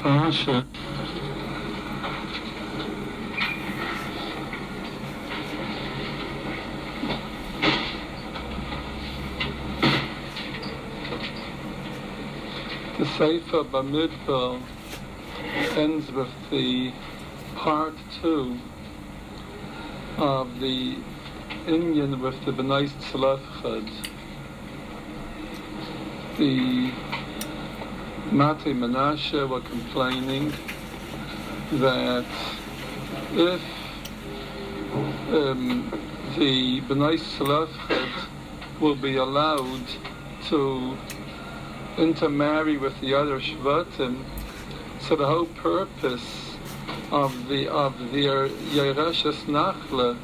Pasha. The Sefer Bamidbar ends with the part 2 of the Indian with the bנות Tzlefchad. The Mati Menashe were complaining that if the bנות Tzlefchad will be allowed to intermarry with the other Shvatim, so the whole purpose of their Yereshes Nachla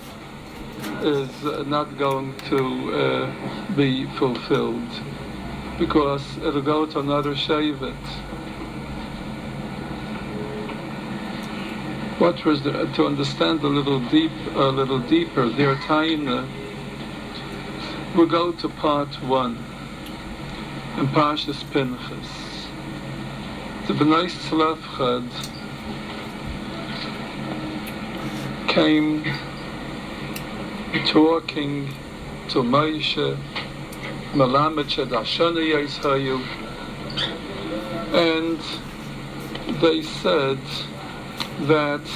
is not going to be fulfilled, because it'll go to another Shevet. What was to understand a little deeper, their Taina, we'll go to part 1 in Parshas Pinchas. The bנות Tzlefchad came talking to Moshe, Melamed Shed Hashana Yishayu, and they said that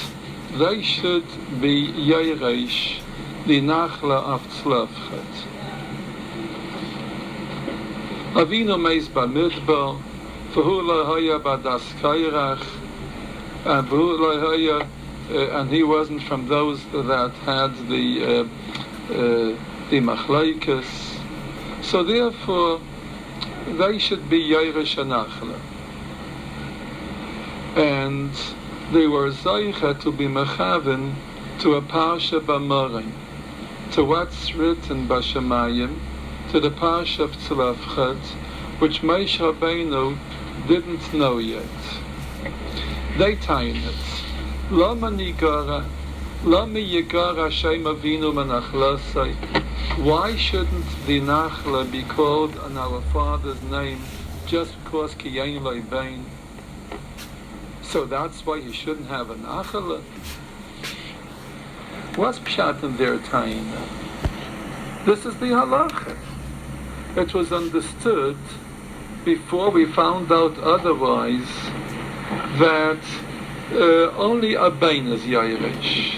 they should be Yeresh, the Nachla of Tzlefchad. Avinu meis bamidbar, v'hu lo haya badas kairach, and v'hu lo haya, and he wasn't from those that had the machlaikas. So therefore, they should be Yeresh Nachla, and they were zeicha to be mechaven to a parsha b'Amorim, to what's written b'Shemayim, to the Parsha of Tzlefchad, which Moshe Rabbeinu didn't know yet. They tie it. Lama nigara, lama yigara Shem Avinu menachlasai. Why shouldn't the Nachla be called on our father's name just because kiyain loy bain? So that's why he shouldn't have a Nachla. What's pshat in their time? This is the halacha. It was understood before we found out otherwise that only a bain is Yeresh.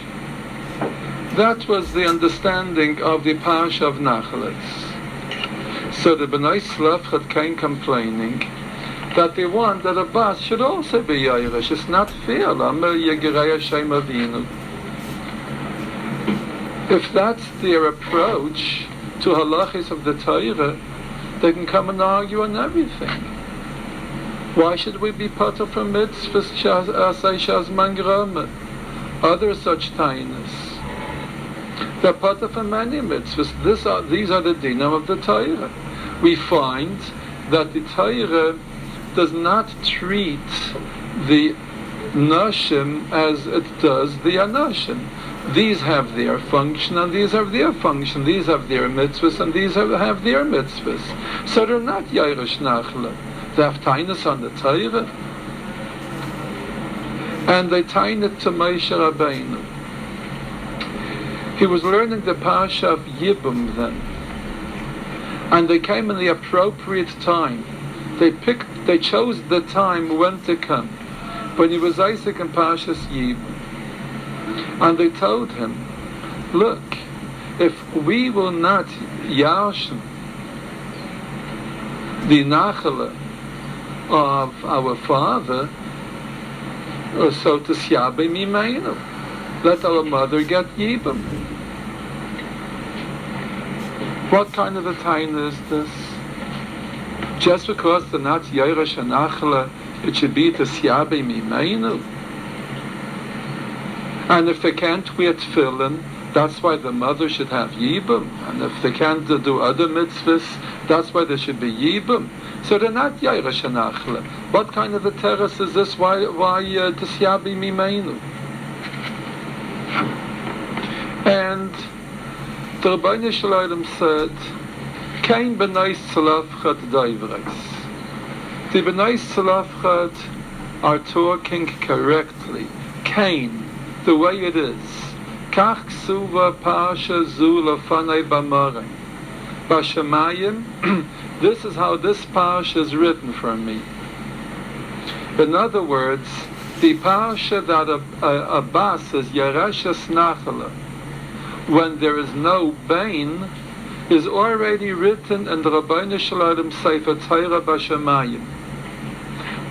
That was the understanding of the Parsha of Nachlas. So the bנות Tzlefchad came complaining that they want that a bas should also be Yeresh. It's not fair. If that's their approach to halachis of the Torah, they can come and argue on everything. Why should we be potter from mitzvahs asay shazman grama? Other such tainas. They're potter from many mitzvahs. These are the dinam of the Torah. We find that the Torah does not treat the nashim as it does the anashim. These have their function and these have their function. These have their mitzvahs and these have their mitzvahs. So they're not Yeresh Nachla. They have tainas on the Torah. And they tain it to Moshe Rabbeinu. He was learning the Parsha of Yibum then. And they came in the appropriate time. They chose the time when to come. When he was Isaac in Parshas Yibum. And they told him, look, if we will not yarshin the nachala of our father, so to syabe mimeinu, let our mother get yibam. What kind of a time is this? Just because they're not Yeresh Nachla, it should be to syabe mimeinu. And if they can't wear tefillin, that's why the mother should have yibum. And if they can't do other mitzvahs, that's why there should be yibum. So they're not Yeresh Nachla. What kind of a terrace is this? Why tisyabi mimeinu? And the Rebbeinu Shalom said, "Kein bנות Tzlefchad doivres." The bנות Tzlefchad are talking correctly, Cain, the way it is. Kach ksuva pasha zu lefanei b'marei. B'shamayim, this is how this parsha is written for me. In other words, the parsha that Abbas is Yereshes Nachala, when there is no bain, is already written in the Rabbeinu Shalom Sefer Torah B'Shamayim.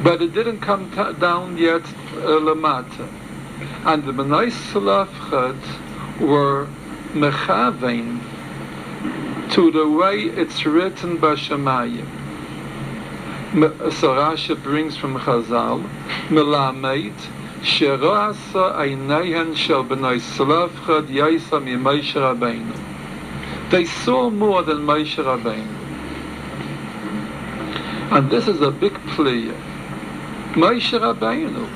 But it didn't come down yet Lamata. And the Bnei Tzlafchad were mechavein to the way it's written B'Shamayim. So Rashi brings from Chazal, Melamed, Sheroasa Eineihen Shel Bnei Tzlafchad Yaisa Mi Moshe Rabbeinu. They saw more than Moshe Rabbeinu. And this is a big plea. Moshe Rabbeinu.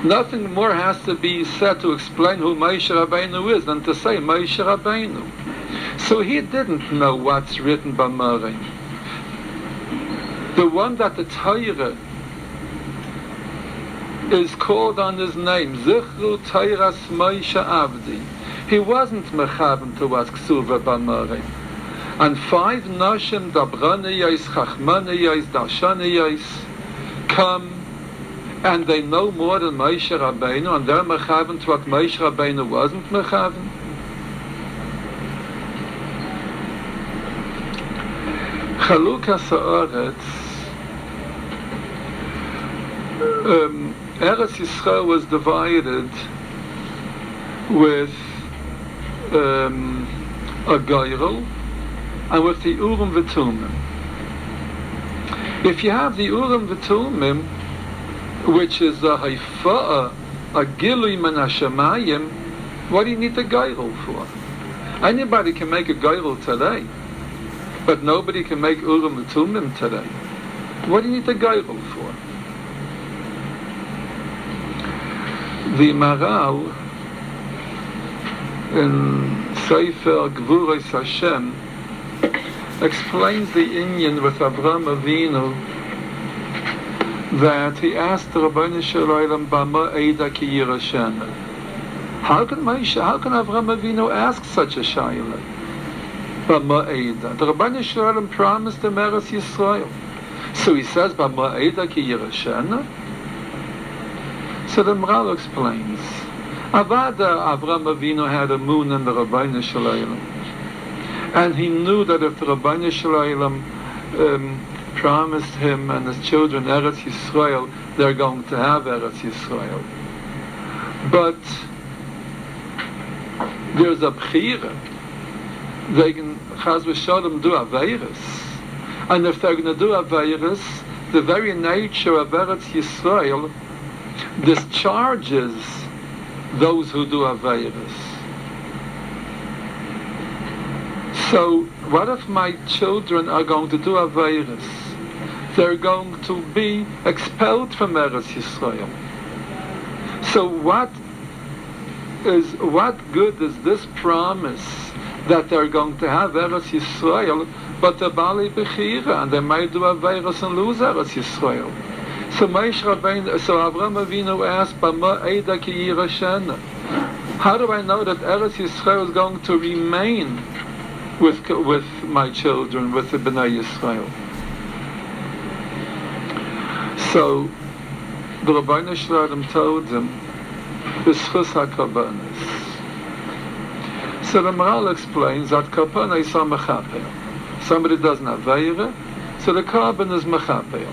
Nothing more has to be said to explain who Moshe Rabbeinu is than to say Moshe Rabbeinu. So he didn't know what's written by Mari. The one that the Torah is called on his name, Zichru Teiras Moshe Avdi. He wasn't mechaven to what's ksuva by Mari. And 5 Nashim, Dabraniyos, Chachmaniyos, Darshaniyos, come and they know more than Moshe Rabbeinu, and they're mechaven to what Moshe Rabbeinu wasn't mechaven. Chalukas ha'aretz, Eretz Yisrael was divided with a Geirel and with the Urim V'Tumim. If you have the Urim V'Tumim, which is a Haifa'ah, a Gilui Min HaShamayim, what do you need the Geirel for? Anybody can make a Geirel today, but nobody can make Urim V'Tumim today. What do you need the Geirel for? The Maral in Sefer Gvuros Hashem explains the Inyan with Avraham Avinu that he asked the Rabbeinu Shalom Bama Eida Ki Yirashena. How can Avraham Avinu ask such a shayla? Bama Eida. The Rabbeinu Shalom promised him Eretz Yisrael. So he says Bama Eida Ki Yirashena. So the Maral explains. Avada Avraham Avinu had a moon in the Rabbeinu Shalom, and he knew that if the Rabbeinu Shalom promised him and his children Eretz Yisrael, they're going to have Eretz Yisrael. But there's a bchira. They can Chaz v'Shalom do Aveiros, and if they're going to do Aveiros, the very nature of Eretz Yisrael discharges those who do Aveiros. So, what if my children are going to do Aveiros? They're going to be expelled from Eretz Yisrael. So what good is this promise that they're going to have Eretz Yisrael, but the Bali Bechira, and they might do Aveiros and lose Eretz Yisrael? So Avraham Avinu asked, Bama Eida Ki Yirashena. How do I know that Eretz Yisrael is going to remain with my children, with the Bnei Yisrael? So the Rabbeinu Shalom told him, B'schus HaKarbanos. So the Maral explains that Karban is a mechaper. Somebody doesn't have Aveira, so the Karban is mechaper.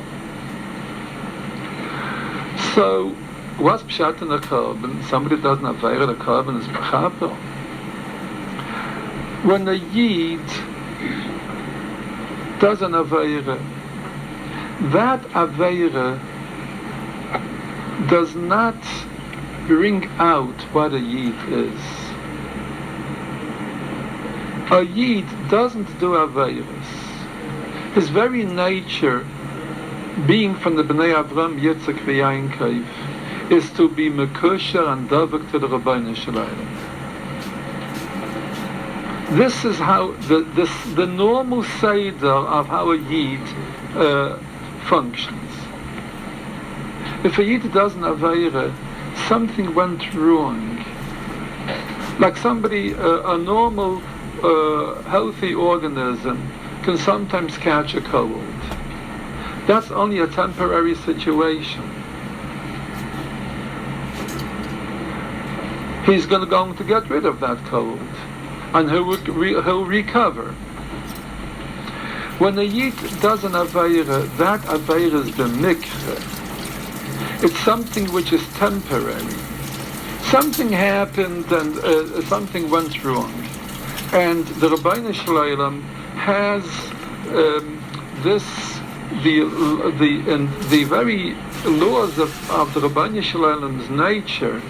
So, what's pshat in the Karban? Somebody doesn't have Aveira, the Karban is mechaper. When a Yid does an Aveira, that Aveira does not bring out what a Yid is. A Yid doesn't do Aveiros. His very nature, being from the Bnei Avram, Yitzchak v'Yankov, is to be Mekusher and Davik to the Rabbeinu Shalom. This is how the normal Seder of how a Yid functions. If a Yid does an Aveira, something went wrong. Like somebody, a normal, healthy organism can sometimes catch a cold. That's only a temporary situation. He's going to get rid of that cold, and he'll recover. When a Yid does an Aveira, that Aveira is the mikveh. It's something which is temporary. Something happened and something went wrong. And the Rabbeinu Shalom has the very laws of the Rabbeinu Shalom's nature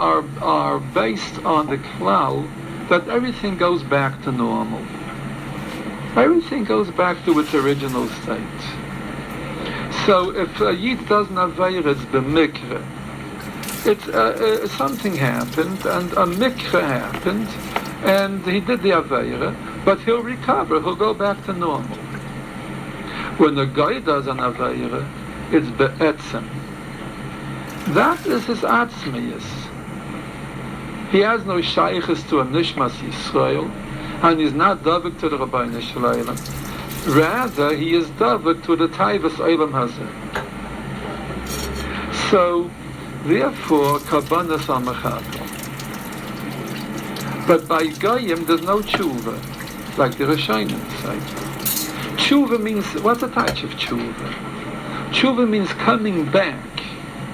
are based on the klal that everything goes back to normal. Everything goes back to its original state. So if a Yid doesn't have Aveira, it's b'mikra. It's something happened, and a mikra happened, and he did the Aveira, but he'll recover, he'll go back to normal. When a guy does an Aveira, it's be'etzem. That is his atzmiyus. He has no shaykhis to a nishmas Yisrael, and he's not davik to the Rabbeinu Shalom. Rather, he is davik to the taivas olam hazeh. So, therefore, kabbanas are mechaper. But by goyim, there's no tshuva, like the Rishonim say. Tshuva means, what's the type of tshuva? Tshuva means coming back,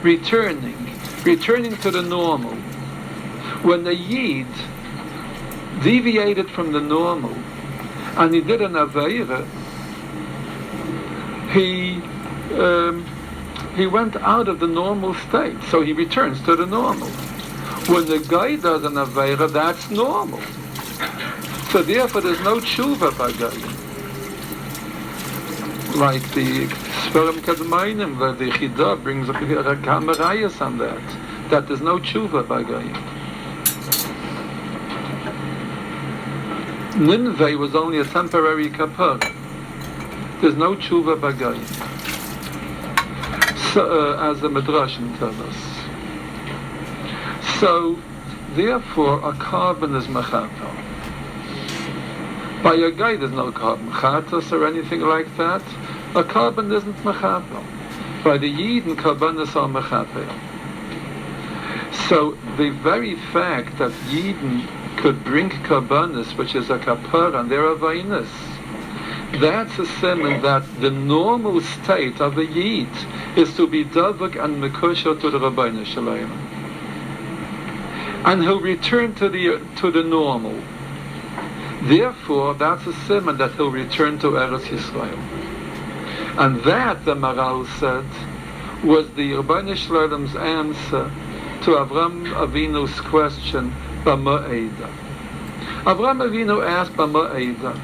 returning to the normal. When the Yid deviated from the normal, and he did an Aveira, he went out of the normal state, so he returns to the normal. When the guy does an Aveira, that's normal. So therefore there's no tshuva by Goyim. Like the Sferim Kadmainim, where the Chidah brings a kamerayas on that there's no tshuva by Goyim. Ninveh was only a temporary kapar. There's no tshuva by Goyim. So, as the Midrashim tell us. So, therefore, a carbon is mechaper. By a guy, there's no carbon chatos or anything like that. A carbon isn't mechaper. By the Yidden, carbonas are mechaper. So, the very fact that Yidden could bring carbonas, which is a kapara, and their avainas, that's a simon that the normal state of a Yid is to be davak and mekusha to the Rabbeinu Shalom. And he'll return to the normal. Therefore, that's a simon that he'll return to Eretz Yisrael. And that, the Maral said, was the Rabbeinu Shalom's answer to Avram Avinu's question, B'ma'eda. Avram Avinu asked B'ma'eda,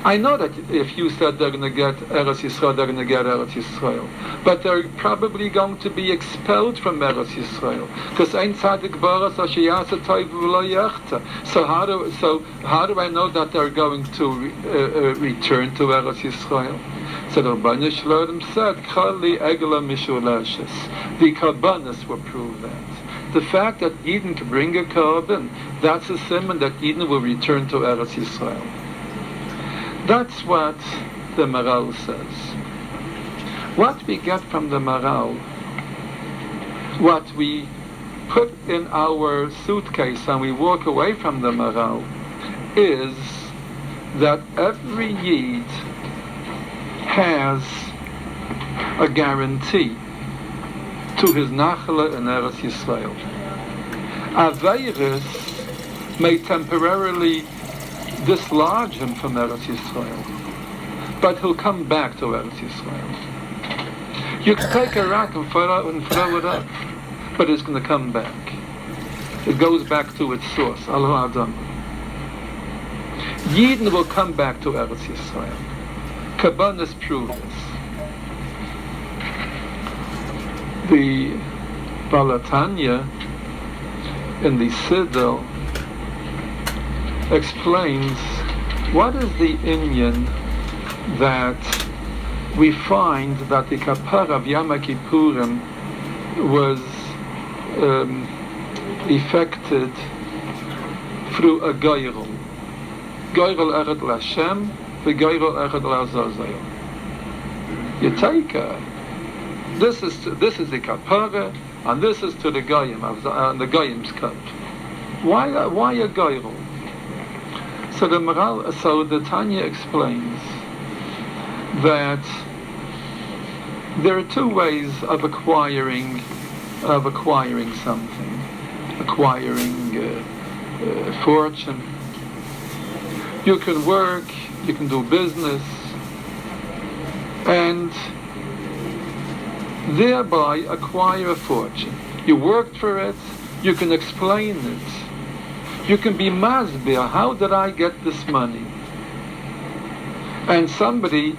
I know that if you said they're going to get Eretz Yisrael, they're going to get Eretz Yisrael. But they're probably going to be expelled from Eretz Yisrael. Because Ein Tzadik Baras Asher Yasa Toiv V'lo Yachta. So how do I know that they're going to return to Eretz Yisrael? So the Rabbeinu Shalom said, Chali Egela Mishulashes. The Karbanas will prove that. The fact that Eden can bring a carbon, that's a simon that Eden will return to Eretz Yisrael. That's what the Maral says. What we get from the Maral, what we put in our suitcase and we walk away from the Maral, is that every Yid has a guarantee to his nachala in Eretz Yisrael. Aveiros may temporarily dislodge him from Eretz Yisrael, but he'll come back to Eretz Yisrael. You can take a rock and throw it up, but it's going to come back. It goes back to its source. Allah Adam. Yidden will come back to Eretz Yisrael. Kabbanas prove this. The Balatanya in the Siddur explains what is the inyan that we find that the kapara of Yom Kippurim was effected through a goyrel. Goyrel echad l'Hashem, v'goyrel echad l'Azazel. You take this is the kapara, and this is to the goyim, the goyim's cup. Why a goyrel? So the Tanya explains that there are two ways of acquiring something, acquiring fortune. You can work, you can do business, and thereby acquire a fortune. You worked for it, you can explain it. You can be masbir, how did I get this money? And somebody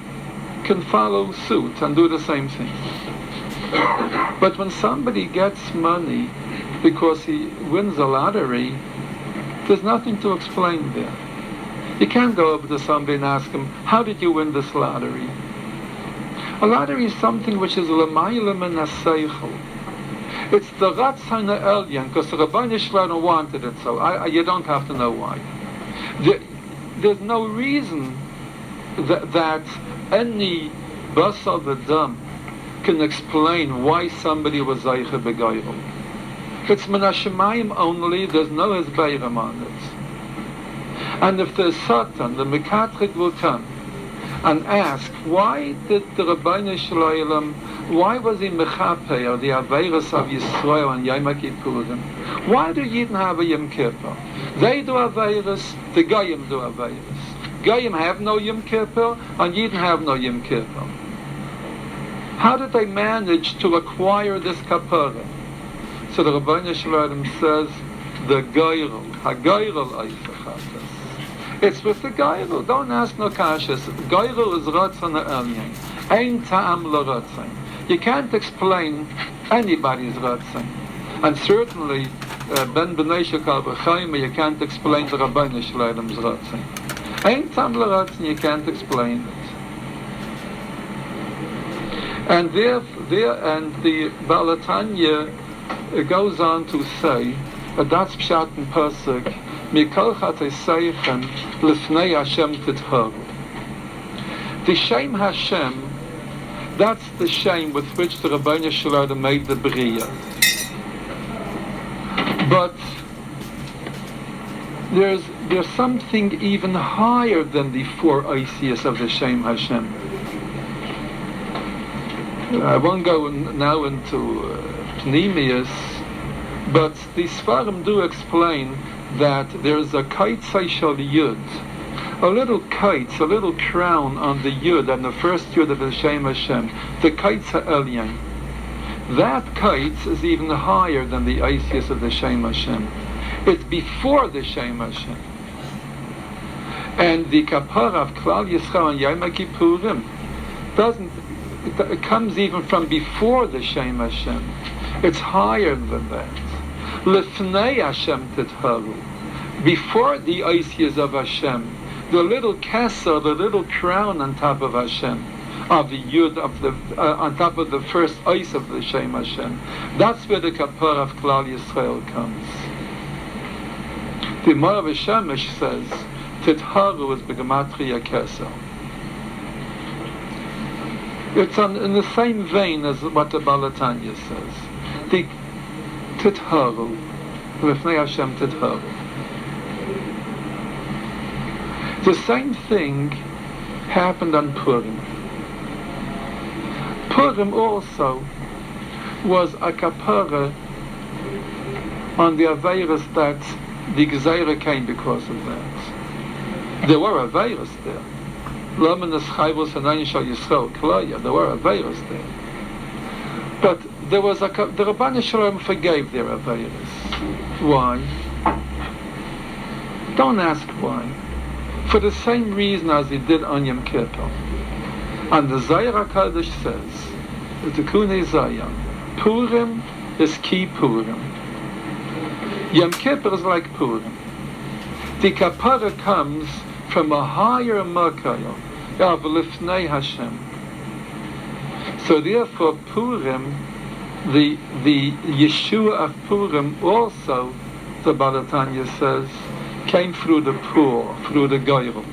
can follow suit and do the same thing. But when somebody gets money because he wins a lottery, there's nothing to explain there. You can't go over to somebody and ask him, how did you win this lottery? A lottery is something which is l'mayla min ha-seichel. It's the Ratzon Elyon, because the Rabbeinu Shalom wanted it so. You don't have to know why. There's no reason that any basar v'dam can explain why somebody was Zeicha b'Goyrel. It's min hashemayim only, there's no Hezbeirim on it. And if the Satan, the Mekatrik, will come and ask, why did the Rabbeinu Shalom, why was he mechaper the Aveiros of Yisrael and Yom Kippurim? Why do Yidden have a Yom Kippur? They do Aveiros, the Goyim do Aveiros. Goyim have no Yom Kippur, and Yidden have no Yom Kippur. How did they manage to acquire this kapara? So the Rabbeinu Shalom says, the Goyrel, ha-Goyrel Eifachatas. It's with the Goyrel. Don't ask no kashas. Goyrel is Ratzon Elyon. Ein ta'am l'Ratzon. You can't explain anybody's Ratzon. And certainly, Ben B'nai Shekal B'chaim, you can't explain the Rabbeinu Shalom's Ratzon. Ein ta'am l'Ratzon, you can't explain it. And the Balatanya goes on to say, that's Pshat and Pasuk, Mikol Chatei Seichem Lifnei Hashem Titharu. The Shem Hashem, that's the Shem with which the Rabbeinu Shalom made the Bria. But there's something even higher than the four Isis of the Shem Hashem. I won't go now into Pneumius, but the Sfarim do explain that there's a kaitzai shel yud, a little kite, a little crown on the yud, and the first yud of the Shem Hashem, the kaitzai elyon. That kite is even higher than the Isis of the Shem Hashem. It's before the Shem Hashem. And the kapara of Klal Yisrael and Yom Kippurim it comes even from before the Shem Hashem. It's higher than that. Lifnei Hashem Titharu. Before the Isis of Hashem, the little keser, the little crown on top of Hashem, of the Yud, on top of the first Is of the Shem Hashem. That's where the kapara of Klal Yisrael comes. The Marav Shemesh says, Titharu is B'gematria Keser. It's in the same vein as what the Balatanya says. The Titharu, Lifnei Hashem Titharu. The same thing happened on Purim. Purim also was a kapara on the Aveiros that the Gezeira came because of that. There were Aveiros there. There were Aveiros there. But the Rabbeinu Shalom forgave their Aveiros. Why? Don't ask why. For the same reason as he did on Yom Kippur. And the Zayar HaKadosh says, the Tikunei Zayar, Purim is ki Purim. Yom Kippur is like Purim. The kapara comes from a higher makayah, of Lifnei Hashem. So therefore Purim, the Yeshua of Purim also, the Balatanya says, came through the poor, through the Goyrel.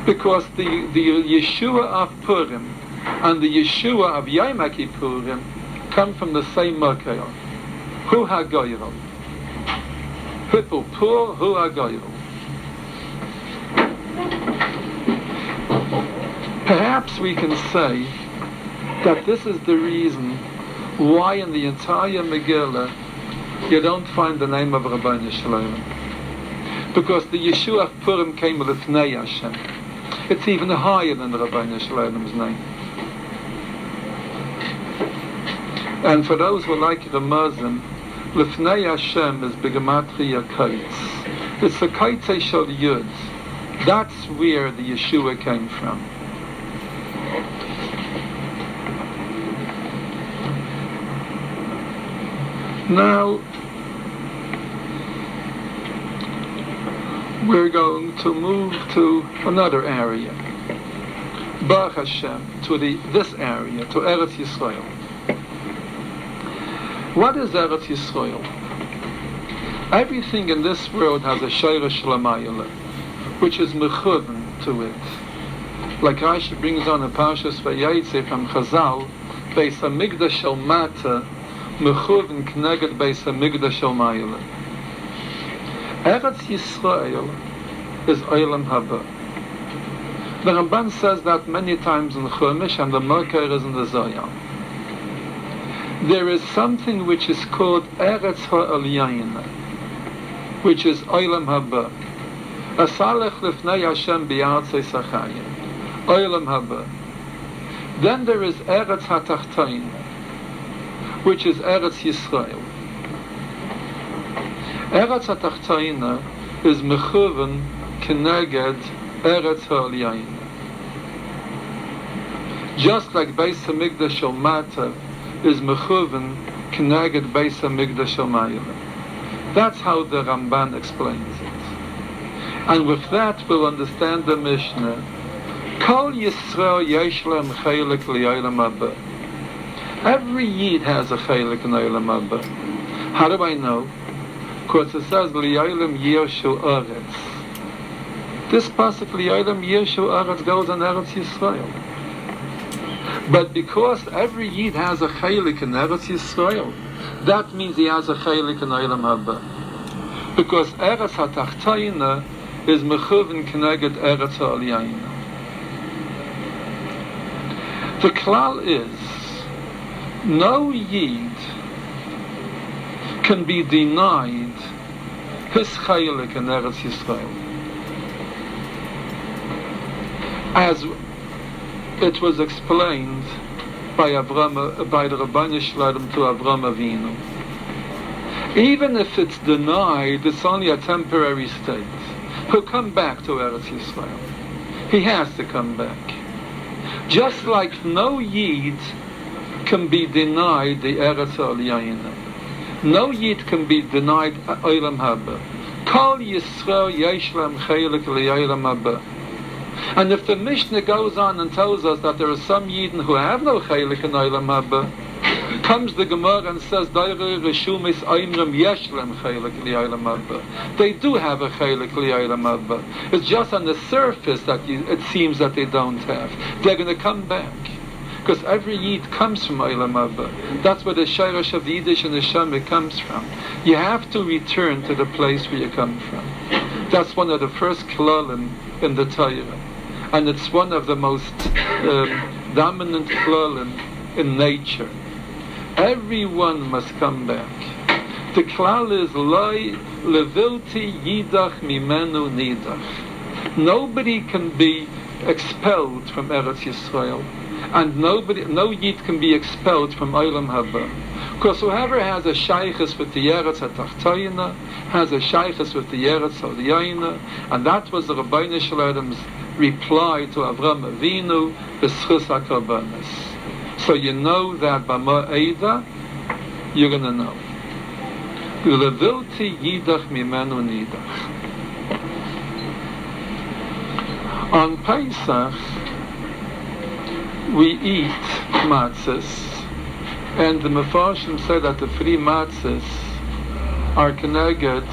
Because the Yeshua of Purim and the Yeshua of Yom Kippurim come from the same Merkel. Hu HaGoyrel. People poor, Hu HaGoyrel. Perhaps we can say that this is the reason why in the entire Megillah you don't find the name of Rabbeinu Shalom. Because the Yeshua of Purim came Lifnei Hashem. It's even higher than Rabbeinu Shalom's name. And for those who like the Muslim, Lifnei Hashem is B'gematria Kaitz. It's the Kaitz Shel Yud. That's where the Yeshua came from. Now, we're going to move to another area. Baruch Hashem, to this area, to Eretz Yisrael. What is Eretz Yisrael? Everything in this world has a Sheirish Lamayla, which is mechuven to it. Like Rashi brings on a Parshas Vayetze from Chazal, Beis HaMikdash Shel Mata, mechuven kneged Beis HaMikdash Shel Mayla. Eretz Yisrael is Olam Haba. The Ramban says that many times in Chumash, and the Merker is in the Zohar. There is something which is called Eretz HaElyayin, which is Olam Haba. Asalech lifnei Hashem b'yartzei sachayim. Olam Haba. Then there is Eretz HaTachtoin, which is Eretz Yisrael. Eretz HaTachtoin is mechuven keneged Eretz HaElyayin. Just like Beis HaMikdash Shel Mata is mechuven keneged Beis HaMikdash Shel Mayla. That's how the Ramban explains it. And with that we'll understand the Mishnah. Kol Yisrael yesh lehem chelik li'olam haba. Every Yid has a chelik in Olam Haba. How do I know? Because it says li'olam yeshu Eretz. This pasuk li'olam yeshu Eretz goes on Eretz Yisrael. But because every Yid has a chelik in Eretz Yisrael, that means he has a chelik in Olam Haba. Because Eretz HaTachtoina is mechuven keneged Eretz HaElyayin. The klal is, no Yid can be denied his chelik in Eretz Yisrael. As it was explained by the Rabbeinu Shalom to Avram Avinu. Even if it's denied, it's only a temporary state. He'll come back to Eretz Yisrael. He has to come back. Just like no Yid can be denied the Eretz HaElyayin. No Yid can be denied Olam Haba. Kol Yisrael yesh lehem chelik li'olam haba. And if the Mishnah goes on and tells us that there are some Yidden who have no chelik in Olam Haba, comes the Gemara and says, they do have a chelik li'olam haba. It's just on the surface that it seems that they don't have. They're going to come back. Because every Yid comes from Olam Haba. That's where the Sheirish of the Yiddish and the Shemik comes from. You have to return to the place where you come from. That's one of the first klalim in the Torah. And it's one of the most dominant klalim in nature. Everyone must come back. The klal is loy levilti yidach mimenu nidach. Nobody can be expelled from Eretz Yisrael, and no Yid can be expelled from Olam Haba. Because whoever has a shaykhus with the Eretz HaTachtoina has a shaykhus with the Eretz HaElyayin, and that was the Rabbeinu Shalom's reply to Avram Avinu, b'schus HaKarbanos. So you know that Bama Eida, you're going to know. Levilti yidach mimenu nidach. On Pesach, we eat matzahs, and the Mefarshim say that the 3 matzahs are connected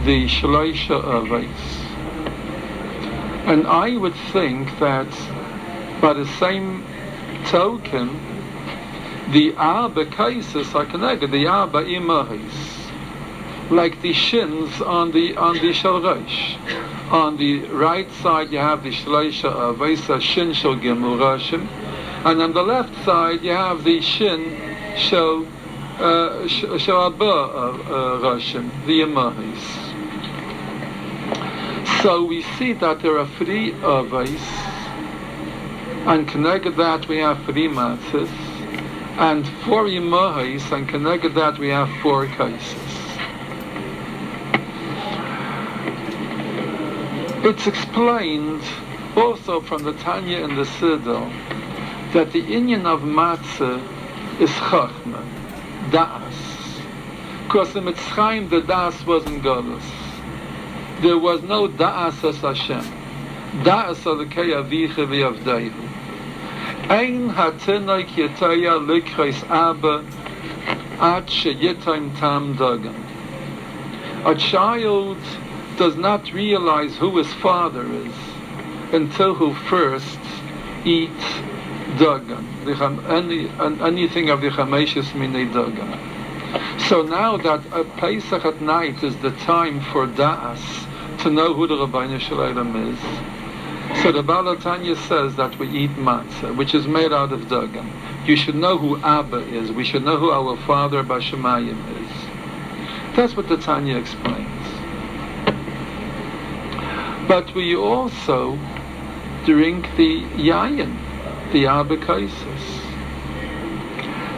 the shloisha avos. And I would think that by the same token, the arba kaises are connected, the arba imahis, like the shins on the shalrosh. On the right side you have the shloisha avos, shin shel gimel rashim, and on the left side you have the shin shel abba rashim, the imahis. So we see that there are 3 avos, and connected that we have 3 matzahs, and 4 imahis, and connected that we have 4 kaises. It's explained also from the Tanya and the Siddur that the inyan of matzah is chachma, da'as. Because in Mitzrayim the da'as wasn't galus. There was no da'as as Hashem. Da'as alekei avicha v'yavdeihu. Ein hatinoik yetaya likreis abba ad sheyitaim tam dagan. A child does not realize who his father is until he first eats dagan, anything of the chameshes minei dagan. So now that Pesach at night is the time for da'as, to know who the Rabbeinu Shalom is, so the Baal Tanya says that we eat matzah, which is made out of dagan. You should know who Abba is. We should know who our father Bashamayim is. That's what the Tanya explains. But we also drink the yayin, the Abba Kaisis.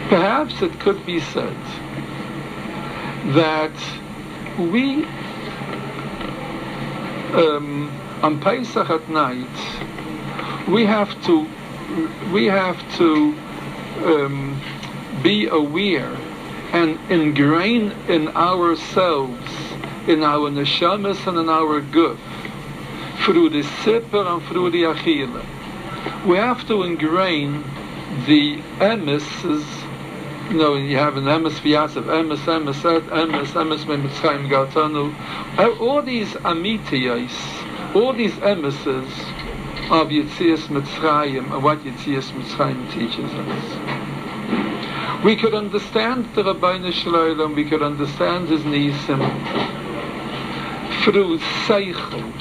Perhaps it could be said that we, on Pesach at night, we have to be aware and ingrain in ourselves, in our neshamas and in our guf, through the sipper and through the achila. We have to ingrain the emisses. You know, you have an emes v'yatzav, emes mitzrayim galtanu. All these amitiyos, all these emeses of Yetzias Mitzrayim and what Yetzias Mitzrayim teaches us. We could understand the Rabbeinu Shalom, we could understand his nisim through seichel,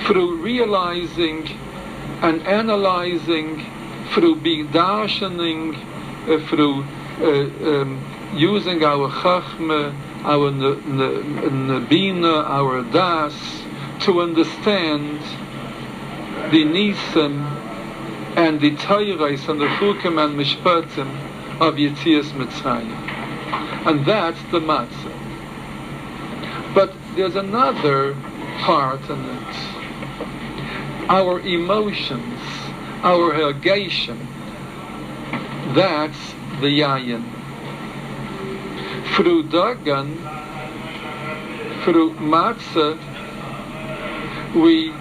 through realizing and analyzing, through being darshaning, through using our chachma, our nebina, our das, to understand the nisim and the tayrais and the chukim and mishpatim of Yetzias Mitzrayim. And that's the matzah. But there's another part in it. Our emotions, our hergation, that's the yayin. Through dagan, through matzah, we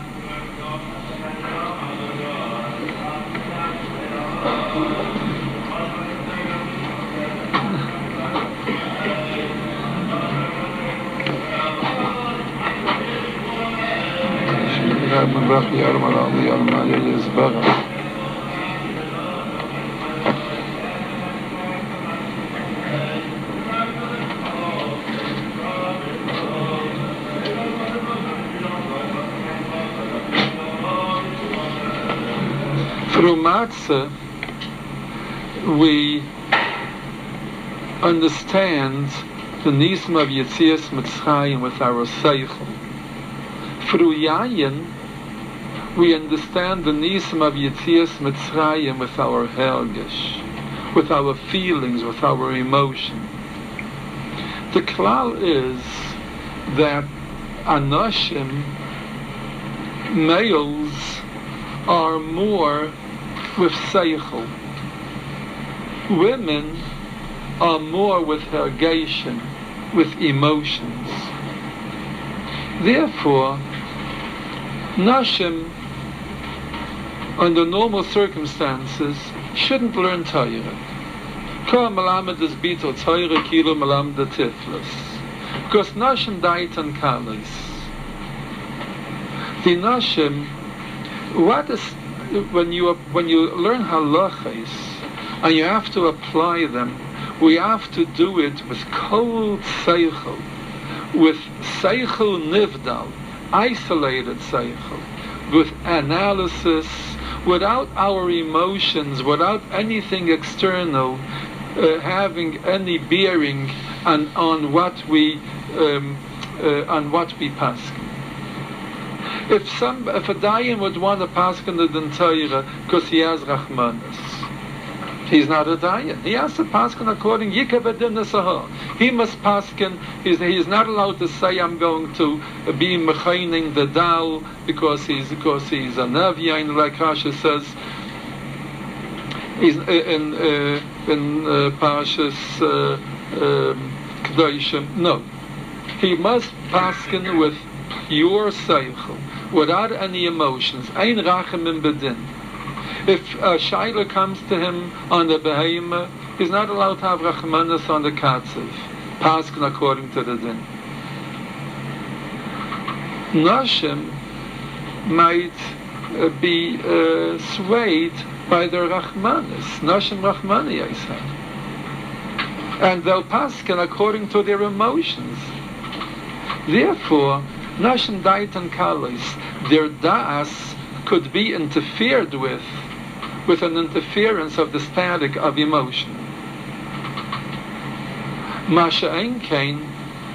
through matzah, we understand the nisim of Yetzias Mitzrayim with our seichel. Through yayin, we understand the nisim of Yetzias Mitzrayim with our hergish, with our feelings, with our emotion. The klal is that anashim, males, are more with seichel. Women are more with hergation, with emotions. Therefore, nashim under normal circumstances, shouldn't learn Torah. Because Nashim died on Kalis. The Nashim, what is, when you learn halachas and you have to apply them, we have to do it with cold seichel, with seichel nivdal, isolated seichel, with analysis, without our emotions, without anything external having any bearing on what we pass. If a dayan would want to paskin the Torah because he has rachmanis, he's not a dayan. He has to paskin according yikavedim nesahah. He must paskin. He's not allowed to say I'm going to be mechaining the dal because he's a naviyan, like Rasha says. He's in Parashas Kedoshim. No, he must paskin with pure seichel, without any emotions. Ein rachamim bedin. If a shaila comes to him on the behema, he's not allowed to have rachmanis on the katziv. Paskin according to the din. Nashim might be swayed by their rachmanis. Nashim rachmani, I say. And they'll paskin according to their emotions. Therefore, Nashim Daitan Kalis, their da'as could be interfered with an interference of the static of emotion. Masha Ein Kain,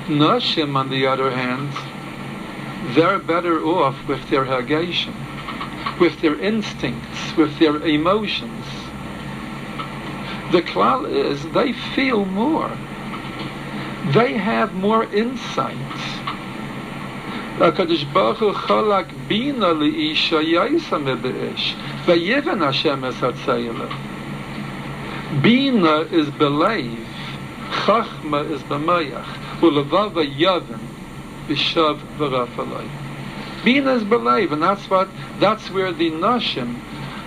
Nashim, on the other hand, they're better off with their hagation, with their instincts, with their emotions. The klal is they feel more. They have more insight. HaKadosh Baruch Hu cholak bina li'isha yaisa mebe'ish v'yiven Hashem es hatzayla. Bina is beleiv, chachma is b'mayach, u'levava yaven b'shav v'rafalai. Bina is beleiv, and that's where the nashim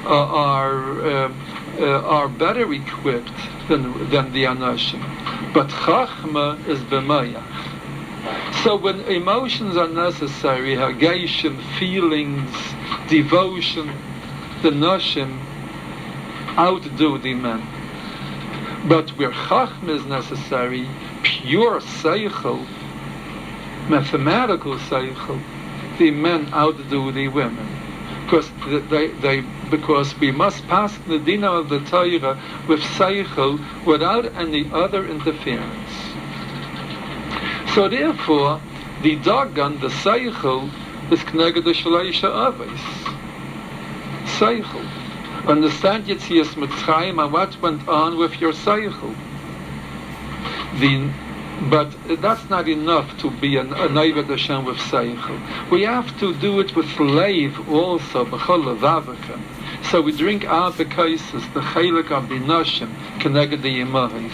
are better equipped than the anashim. But chachma is b'mayach. So when emotions are necessary, hagashim, feelings, devotion, the nashim outdo the men. But where chachma is necessary, pure seichel, mathematical seichel, the men outdo the women. Because we must pass the dina of the Torah with seichel without any other interference. So therefore, the dagan, the seichel, is kneged the shleisha avos. Seichel. Understand Yetzias Mitzrayim and what went on with your seichel. But that's not enough to be an Oved Hashem with seichel. We have to do it with leiv also, b'chol levavichem. So we drink our bekaises, the chelik of the nashim, kneged the imahis.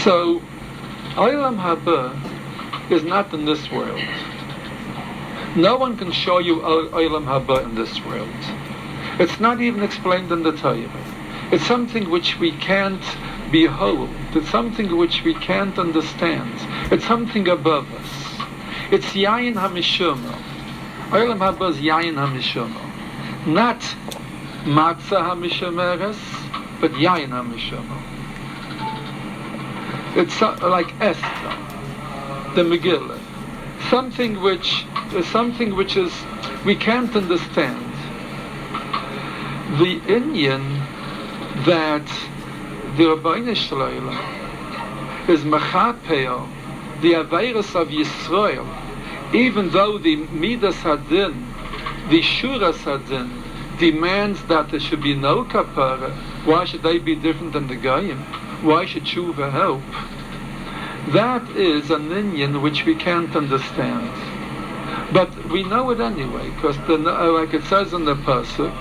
So, Olam Haba is not in this world. No one can show you Olam Haba in this world. It's not even explained in the Torah. It's something which we can't behold. It's something which we can't understand. It's something above us. It's Yayin HaMishuma. Olam Haba is Yayin HaMishuma. Not Matzah HaMishumeres, but Yayin HaMishuma. It's like Esther, the Megillah, something which is we can't understand. The Inyan that the Rabbeinu Shloila is machapeo, the Aveiros of Yisrael, even though the Midas Hadin, the Shuras Hadin, demands that there should be no kapara. Why should they be different than the Goyim? Why should tshuva help? That is an inyan which we can't understand. But we know it anyway, because like it says in the pasuk,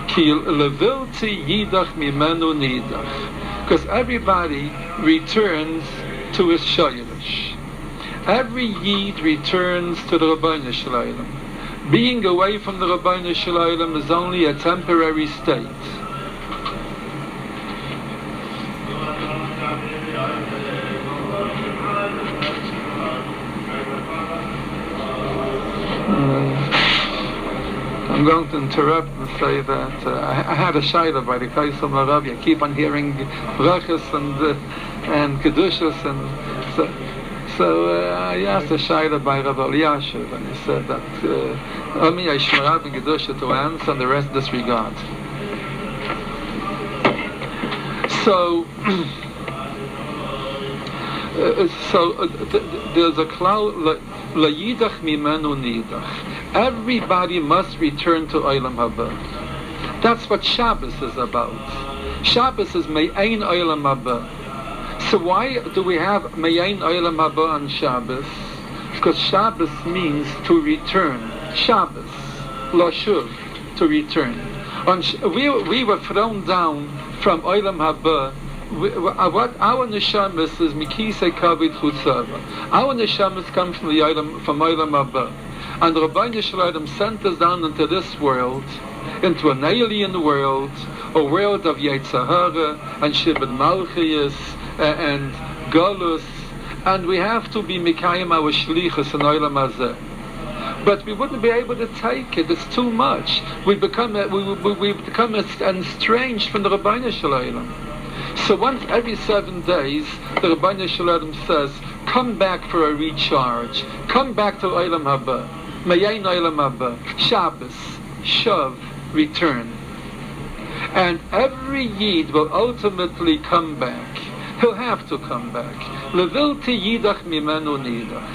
Ki levilti yidach mimenu nidach. Because everybody returns to his shayrish. Every yid returns to the Rabbeinu Shalom. Being away from the Rabbeinu Shalom is only a temporary state. I'm going to interrupt and say that I had a shayla by the Kaisel Maravi. I keep on hearing brachas and kedushas, and so I asked a shayla by Rav Eliashiv, and he said that Ami Yishmarav and kedusha to answer, and the rest disregard. So. There's a cloud la'yidach mimenu nidach. Everybody must return to Olam Haba. That's what Shabbos is about. Shabbos is Me'ain Olam Haba. So why do we have Me'ain Olam Haba on Shabbos? Because Shabbos means to return. Shabbos, Lashuv, to return. We were thrown down from Olam Haba. What our neshamas is mikise kavit chutzava. Our neshamas come from Olam Haba, and the Rabbeinu Shalom sent us down into this world, into an alien world, a world of Yetzer Hara and Shibud Malchiyus and Golus, and we have to be mikayim our shlichus in Olam Hazeh. But we wouldn't be able to take it. It's too much. We become estranged from the Rabbeinu Shalom. So once every 7 days, the Rabbeinu Shalom says, come back for a recharge. Come back to Olam Haba. Me'ain Olam Haba. Shabbos. Shav. Return. And every Yid will ultimately come back. He'll have to come back. Levilti yidach mimenu nidach.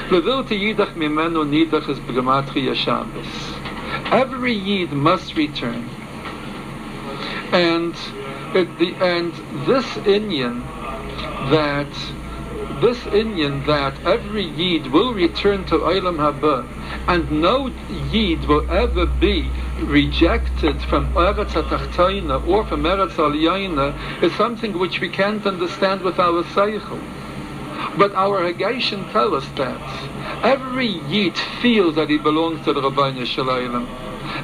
Levilti yidach mimenu nidach is b'gematria Shabbos. Every Yid must return. And this inyan that every Yid will return to Olam Haba, and no Yid will ever be rejected from Eretz HaTachtoina or from Eretz Aliyayna, is something which we can't understand with our seichel. But our Hagashim tell us that every Yid feels that he belongs to the Rabbeinu Shalom.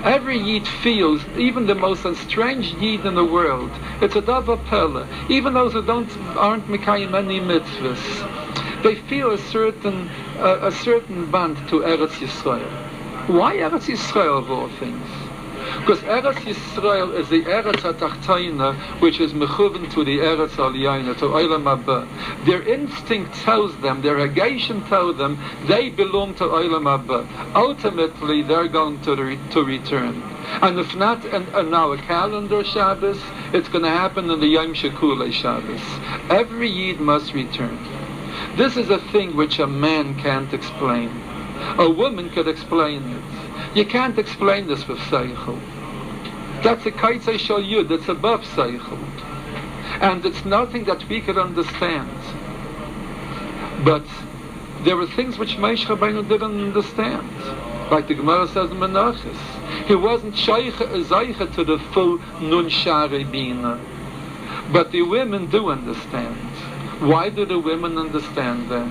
Every Yid feels, even the most estranged Yid in the world, it's a davar pella. Even those who aren't mikayim any mitzvahs, they feel a certain bond to Eretz Yisrael. Why Eretz Yisrael of all things? Because Eretz Yisrael is the Eretz HaTachtoina, which is mechuven to the Eretz Aliyayna, to Olam Haba. Their instinct tells them, their Hagashim tell them, they belong to Olam Haba. Ultimately, they're going to return. And if not in our calendar Shabbos, it's going to happen in the Yom Shekulei Shabbos. Every Yid must return. This is a thing which a man can't explain. A woman could explain it. You can't explain this with seichel. That's a kaitzei shal yud. It's above seichel, and it's nothing that we could understand. But there were things which Moshe Rabbeinu didn't understand, like the Gemara says in Menachos. He wasn't zeicha to the full nun shari bina, but the women do understand. Why do the women understand that?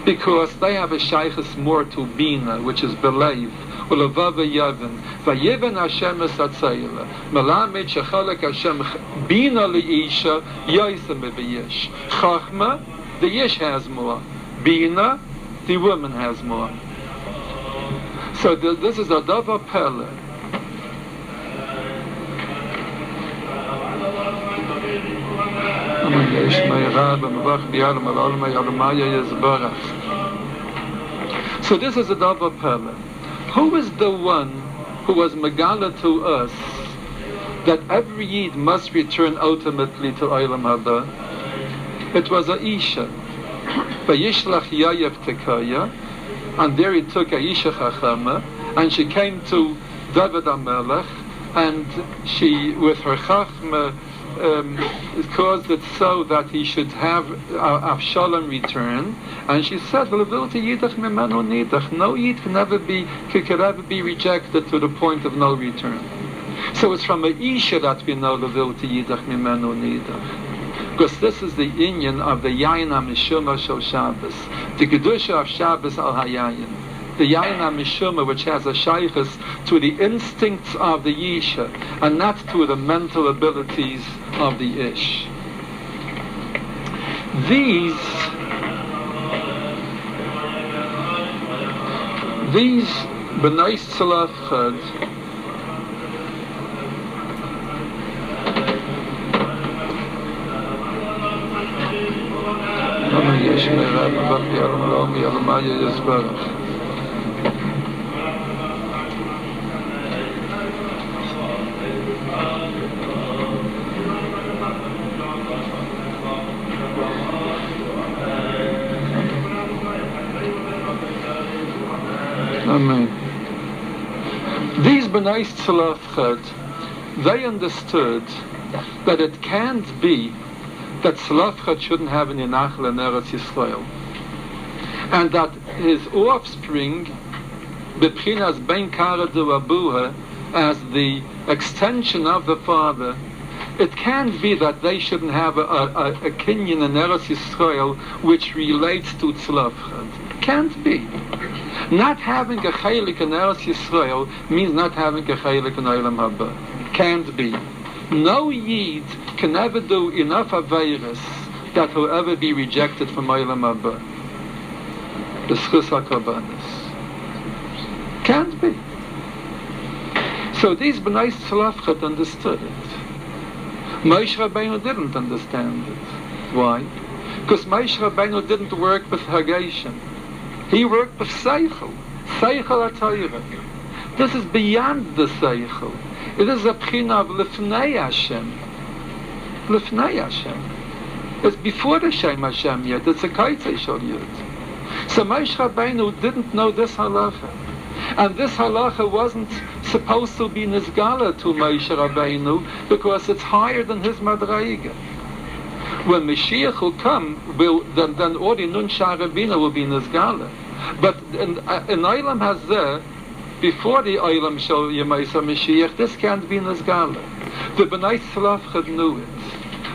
Because they have a shaychus more to bina, which is belief. ולבב יבן, ויבן השם מסציילה, מלמד שחלק השם בינה לאישה, יויסם ביש. Chachma, the ish has more. Bina, the woman has more. So this is a davar pele. So this is a davar pele. Who is the one who was megala to us that every Yid must return ultimately to Olam Haba? It was Aisha. Vayishlach Yayev Tekaya, and there he took Aisha Chachama, and she came to David HaMelech, and she, with her Chachma, caused it so that he should have Avshalom return, and she said, "Levilti yidach mimenu nidach." No Yid could ever be rejected to the point of no return. So it's from Aisha that we know Levilti yidach mimenu nidach, because this is the inyan of the Yayin HaMishuma Shel Shabbos, the kedusha of Shabbos al Hayayin. the yayin hamishuma, which has a shaykhus to the instincts of the yisha, and not to the mental abilities of the ish. These b'nai Tzlafchad Amen. These b'nai Tzlafchad, they understood that it can't be that Tzlafchad shouldn't have an Yinachal in Eretz Yisrael, and that his offspring, b'pchinas ben kara du abuha, as the extension of the father, it can't be that they shouldn't have a kinyan in Eretz Yisrael which relates to Tzlafchad. Can't be. Not having a chaylik in Eretz Yisrael means not having a chaylik in Olam Haba. Can't be. No yid can ever do enough aveiros that will ever be rejected from Olam Haba. The schus hakarbanos. Can't be. So these b'nai Tzlafchad understood it. Moshe Rabbeinu didn't understand it. Why? Because Moshe Rabbeinu didn't work with Hagashim. He worked with Seichel. Seichel HaTorah. This is beyond the Seichel. It is a pchina of Lifnei Hashem. Lifnei Hashem. It's before the Shem Hashem yet. It's a Kaitzei Shal Yud. So Moshe Rabbeinu didn't know this halacha. And this halacha wasn't supposed to be Nizgala to Moshe Rabbeinu because it's higher than his Madreiga. When Mashiach will come, then Ori Nun Shah Rabbeinu will be Nizgala. But in Olam Hazeh, before the Olam Shel Yemaisa Mashiach, this can't be Nizgala. The B'nai Tzlafchad knew it.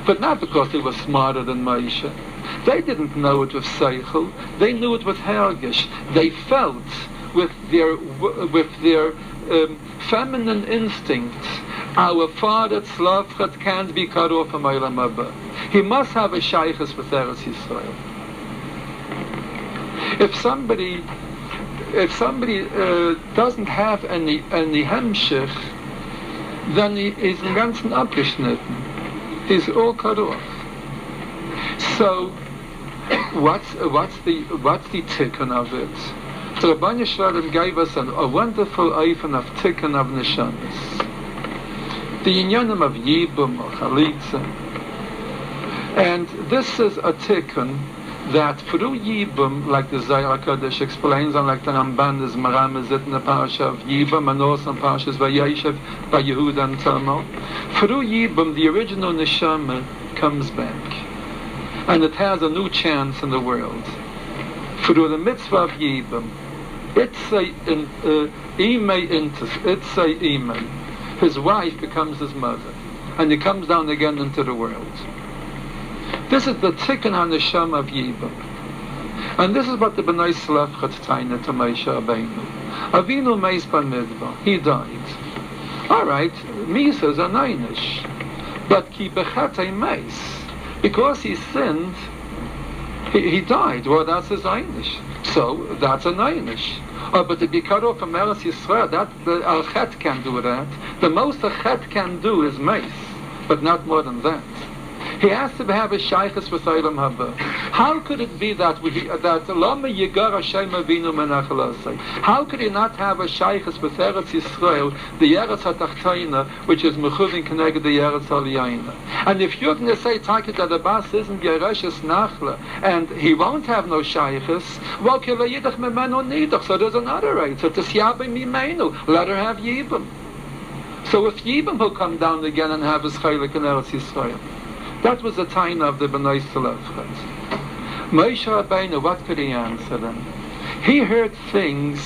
But not because they were smarter than Moshe. They didn't know it with Seichel. They knew it with Hergish. They felt with their feminine instincts, our father Tzlafchad can't be cut off from Olam Haba. He must have a shaykhus with Eretz Yisrael. If somebody doesn't have any hemshich, then he is in ganzen abgeschnitten. He's all cut off. So, what's the tikkun of it? The Rabbanu Shalom gave us a wonderful eifon of tikkun of neshamas. The inyanim of yibum or chalitza. And this is a tikkun that through yibum, like the Zohar HaKadosh explains, and like the Ramban is maramezit in the parasha of yibum, and also in parashas Vayeshev by Yehuda and Tamar. Through yibum, the original neshama comes back, and it has a new chance in the world. Through the mitzvah of yibum, it's a imay. His wife becomes his mother, and he comes down again into the world. This is the tikkun haneshama of Yibam. And this is what the B'nai Tzlafchad taina to Moshe Rabbeinu. Avinu meis b'midbar. He died. All right, Misa is an einish. But ki bechatei meis. Because he sinned, he died. Well, that's his einish. So, that's an einish. But to be cut off from Eretz Yisrael, that the al-chet can do that. The most a chet can do is meis. But not more than that. He has to have a shaykhus with Olam Haba. How could it be that Lama Yigar Hashem Avinu Menachal Asay? How could he not have a shaykhus with Eretz Yisrael, the Eretz HaTachtoina, which is Mechuvin Keneged the Eretz Aliyayna? And if you're going to say Taki that the Bas isn't Yereshes Nachla, and he won't have no shaykhus, well, Kila Yidach Memenu Nidach, so there's another right. So Tisyabe Mimenu, let her have Yibam. So if Yibam will come down again and have his chaylik in Eretz Yisrael. That was the time of the B'nai Tzlafchad. Moshe Rabbeinu, what could he answer them? He heard things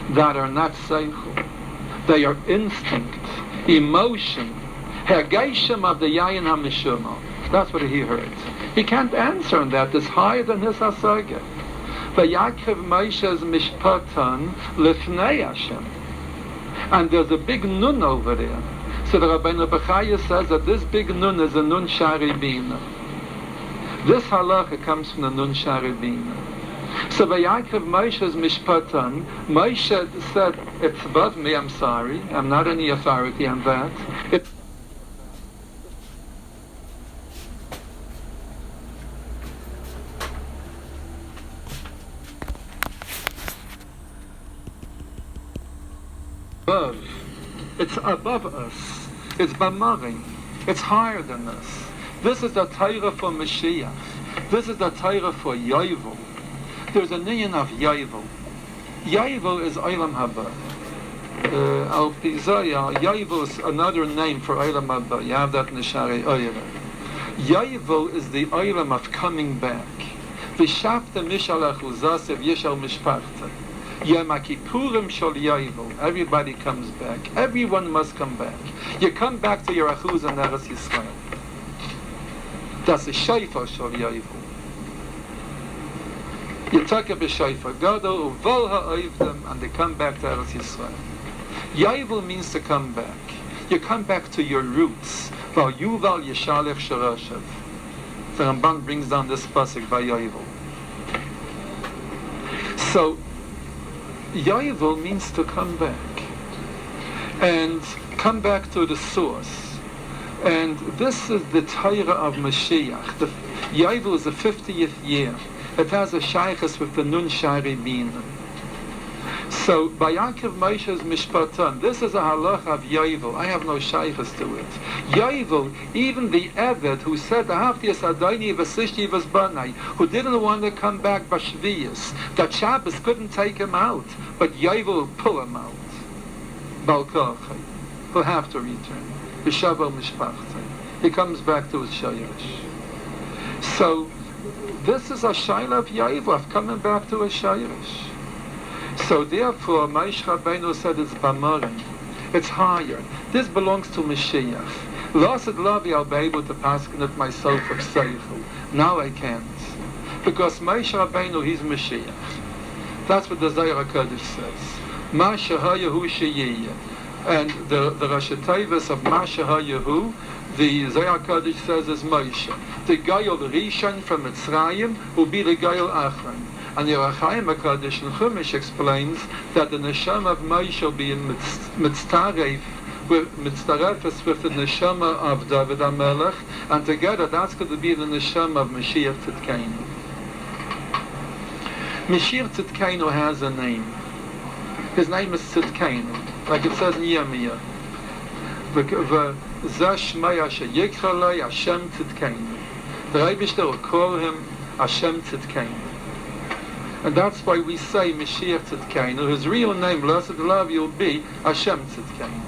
that are not seichel. They are instinct, emotion, hergeishem of the yayin hamishuma. That's what he heard. He can't answer on that. It's higher than his hasaga. Vayakev Moshe's mishpatan lifnei Hashem. And there's a big nun over there. So the Rabbeinu Bechaya says that this big nun is a nun shari bina. This halacha comes from the nun shari bina. So Vayakev Moshe's mishpatan, Moshe said, it's above me, I'm sorry, I'm not any authority on that. It's above us. It's b'marim. It's higher than us. This is the Torah for Mashiach. This is the Torah for Yovel. There's an inyan of Yovel. Yovel is Olam Haba. Al Pizaya, Yovel is another name for Olam Haba. You have that in the Shari Oyer. Yovel is the Olam of coming back. V'shafta mishalach uzasev yishal mishpachta. Yom Kippurim shel Yovel. Everybody comes back. Everyone must come back. You come back to your achuz and Eretz Yisrael. That's a shayfa shel Yovel. You take a b'shayfa gadol uvol ha'oivdem, and they come back to Eretz Yisrael. Yovel means to come back. You come back to your roots. Val yuval yishalech sharashav. The Ramban brings down this pasuk by Yovel. So Yovel means to come back, and come back to the source. And this is the Torah of Mashiach. The Yovel is the 50th year. It has a shaykhus with the Nun Shari Bina. So by Yaakov Moshe's Mishpatan, this is a halach of Yovel. I have no shaykhus to it. Yovel, even the Eved who said Ahavtias Adoni Vasishti Vasbanai, who didn't want to come back Bashviyas, that Shabbos couldn't take him out, but Yovel will pull him out. Balkachai. He'll have to return. B'shavel Mishpachtai. He comes back to his shayrish. So this is a shayla of Yovel, of coming back to his shayrish. So therefore, Moshe Rabbeinu said it's b'marim. It's higher. This belongs to Mashiach. Lasid Lavi, I'll be able to paskin it myself of Seichel. Now I can't. Because Moshe Rabbeinu, he's Mashiach. That's what the Zohar HaKadosh says. Ma shehayahu sheyiyeh. And the Rashi Tevis of Ma shehayahu, the Zohar HaKadosh says is Moshe. The Gayol Rishon from Mitzrayim will be the Gayol Achron. And the Rachaim HaKadosh in Chumash explains that the neshama of Moshe will be in mitztarefes with the neshama of David HaMelech, and together that's going to be the neshama of Mashiach Tzidkeinu. Mashiach Tzidkeinu has a name. His name is Tzidkeinu, like it says in Yirmiyah. V'zeh shmei asher yikra lei Hashem Tzidkeinu. The Eibishter will call him Hashem Tzidkeinu. And that's why we say Mashiach Tzidkeinu. His real name, Lasad Lavi, will be Hashem Tzidkeinu.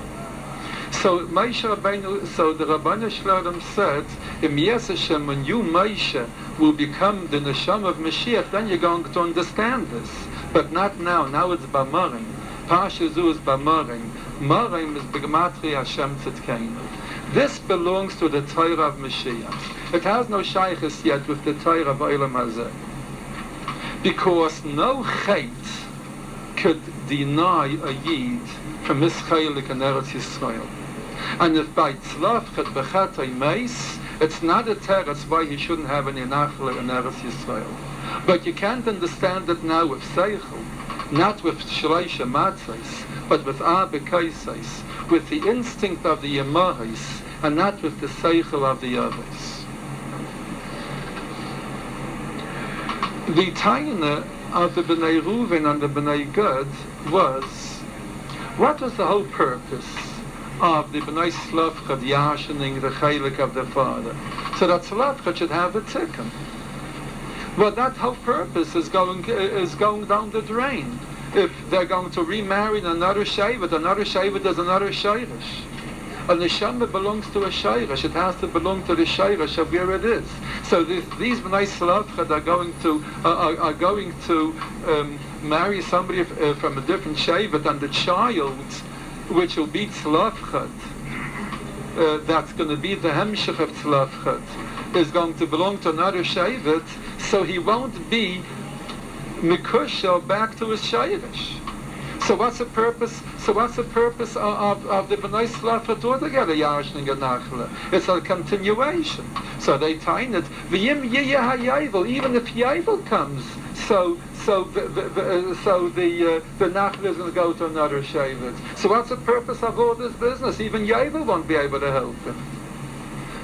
So Moshe Rabbeinu, so the Rabbeinu Shlomo said, Im Yes Hashem, when you, Moshe, will become the Neshama of Mashiach, then you're going to understand this. But not now. Now it's b'marim. Pashazu is b'marim. Marim is b'gematria Hashem Tzidkeinu. This belongs to the Torah of Mashiach. It has no shaykhus yet with the Torah of Olam Hazeh. Because no chait could deny a yid from his chaylik in Eretz Yisrael. And if by tzlafchet b'chatay meis, it's not a teretz why he shouldn't have any nachla in Eretz Yisrael. But you can't understand it now with seichel, not with shreisha matzos, but with abekaisais, with the instinct of the yemahis, and not with the seichel of the others. The taina of the Bnei Reuven and the Bnei Gad was, what was the whole purpose of the Bnei Tzlafchad yashening the chaylik of the father? So that Tzlafchad should have a tikkun. Well, that whole purpose is going down the drain. If they're going to remarry another shevet is another shayrish. A neshama belongs to a shayrish. It has to belong to the shayrish of where it is. So these Bnei Tzlafchad are going to marry somebody from a different shevet, and the child, which will be Tzlafchad, that's going to be the hemshech of Tzlafchad, is going to belong to another shevet. So he won't be Mikushel back to his shayrish. So what's the purpose? So what's the purpose of the Bnei Tzlafchad together? Yarshning and Nachla. It's a continuation. So they tie it. V'yim yiyeh haYayvel. Even if Yayvel comes, so the Nachla is going to go to another Shevet. So what's the purpose of all this business? Even Yayvel won't be able to help him.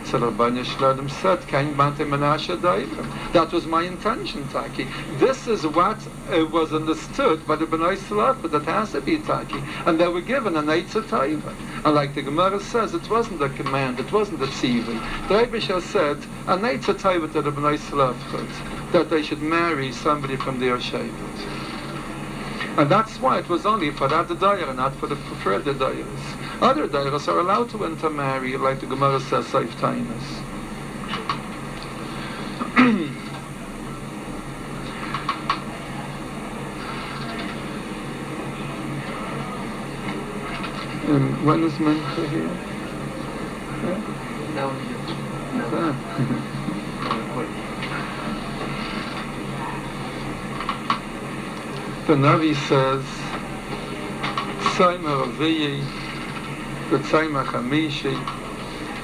So the Rebbeinu Shalom said, "Kein Bante Menashe Daivim." That was my intention, Taki. This is what was understood by the Bnei Tzlafchad, that has to be Taki. And they were given an Eitzah Taiva. And like the Gemara says, it wasn't a command, it wasn't a tzivui. The Rebbe said, an Eitzah Taiva to the Bnei Tzlafchad, that they should marry somebody from their Shevet. And that's why it was only for that Daira, not for the preferred Dairas. Other Dairas are allowed to intermarry, like the Gemara says, Seif Tainas. When is Mincha here? Yeah? No. The Navi says, Tzayma Raviyi, Tzayma Chamishi,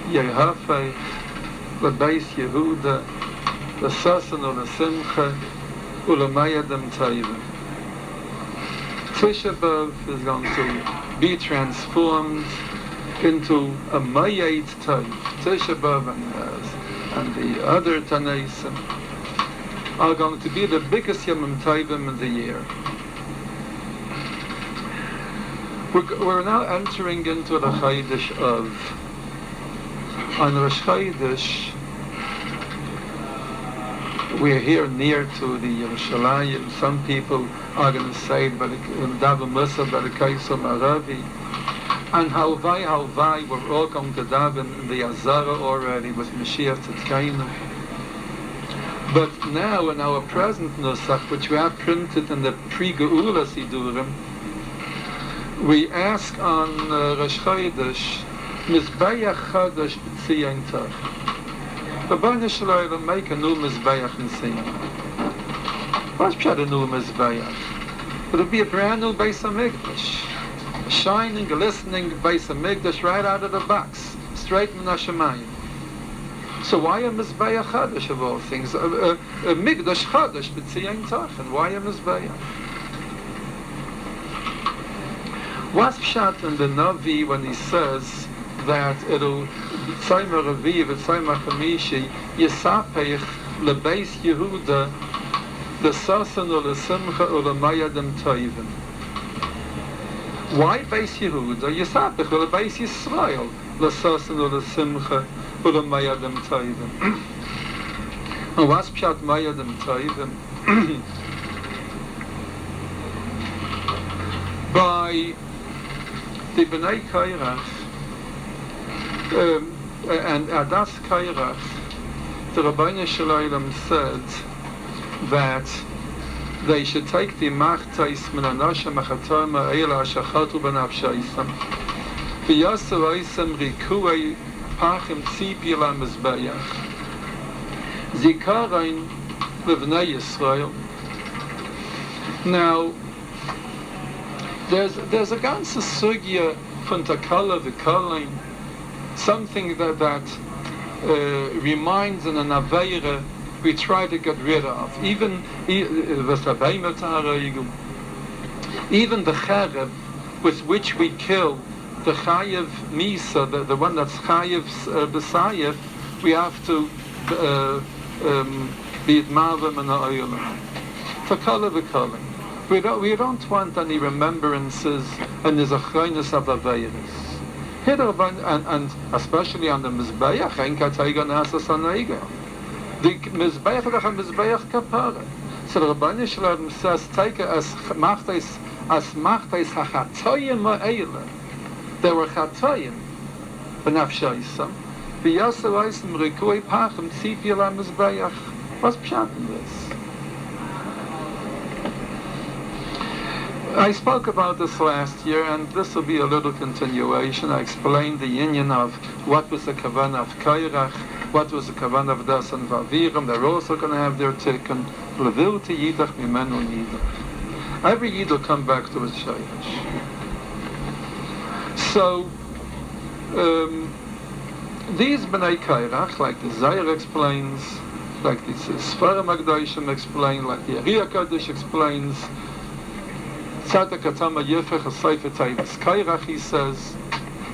Yehafei, L'Beis Yehuda, L'Sasan U'L'Simcha, U'L'Mayadam Taiva. Tisha B'Av is going to be transformed into a Mayat Taiv. Tisha B'Av and the other Tanaisim are going to be the biggest Yomim Tovim in the year. We're now entering into the Chodesh of. On Rosh Chodesh, we're here near to the Yerushalayim. Some people are going to say, but Daven Musa, but the Kaisel Maravi. And Halvai, we're all going to daven in the Azara already with Mashiach Tzidkenu. But now in our present Nusach, which we have printed in the pre-Geula Sidurim, we ask on Rosh Chodesh, Mizbeach Chadash B'tzion Tov. Rabbeinu Shalom, make a new Mizbeach in Zion. What's pshat a new Mizbeach? It'll be a brand new Beis HaMikdash. A shining, glistening Beis HaMikdash right out of the box, straight min HaShemayim. So why a Mizbeach Chadash of all things? A Mikdash Chadash B'tzion Tov. And why a Mizbeach? What's pshat in the Navi when he says that it'll Tzayma Raviv, Tzayma Chamishi, Yisapech L'Beis Yehuda, L'Sasan U'L'Simcha U'L'Mayadam Tovim? Why Beis Yehuda? Yisapech L'Beis Yisrael, L'Sasan U'L'Simcha U'L'Mayadam Tovim. And what's pshat Mayadam Tovim? By the Bnei Kairach and Adas Kairach, the Rabbeinu Shalom said that they should take the machtais min anasha machatar ma'ela ashachatu b'nafshaisam v'yasu oisam rikuei pachim tzipi la mizbeach zikarein l'vnei Yisrael. Now, there's a ganze sugya von takala v'kalain, something that reminds in an aveira we try to get rid of. Even the chereb with which we kill the chayev misa, the one that's chayev b'sayev, we have to be it mavim and ha'olam. Takala v'kalain. We don't want any remembrances and there's a chrynus of aveiros. Here and especially on the Mizbeach, ein katayga nasa sanayga. The Mizbeach is a Mizbeach kapara. So the Rabbeinu Shalom says, take as machtais hachatoyim ma'ela. There were chatoyim b'nafshaisam. V'yasu oisem rikuei pachim tzipi la Mizbeach. What's pshat in this? I spoke about this last year, and this will be a little continuation. I explained the union of what was the kavanah of Kairach, what was the kavan of das and vaviram. They're also going to have their tikkun. Levil to yidach mimenu yidach. Every yid will come back to his shayish. So these bnei kairach, like the Zayir explains, like the Sfarim Agdoshim explain, like the Ariya Kaddish explains, Tzaddik Atama Yefech HaSeifer Taivas Kairach, he says,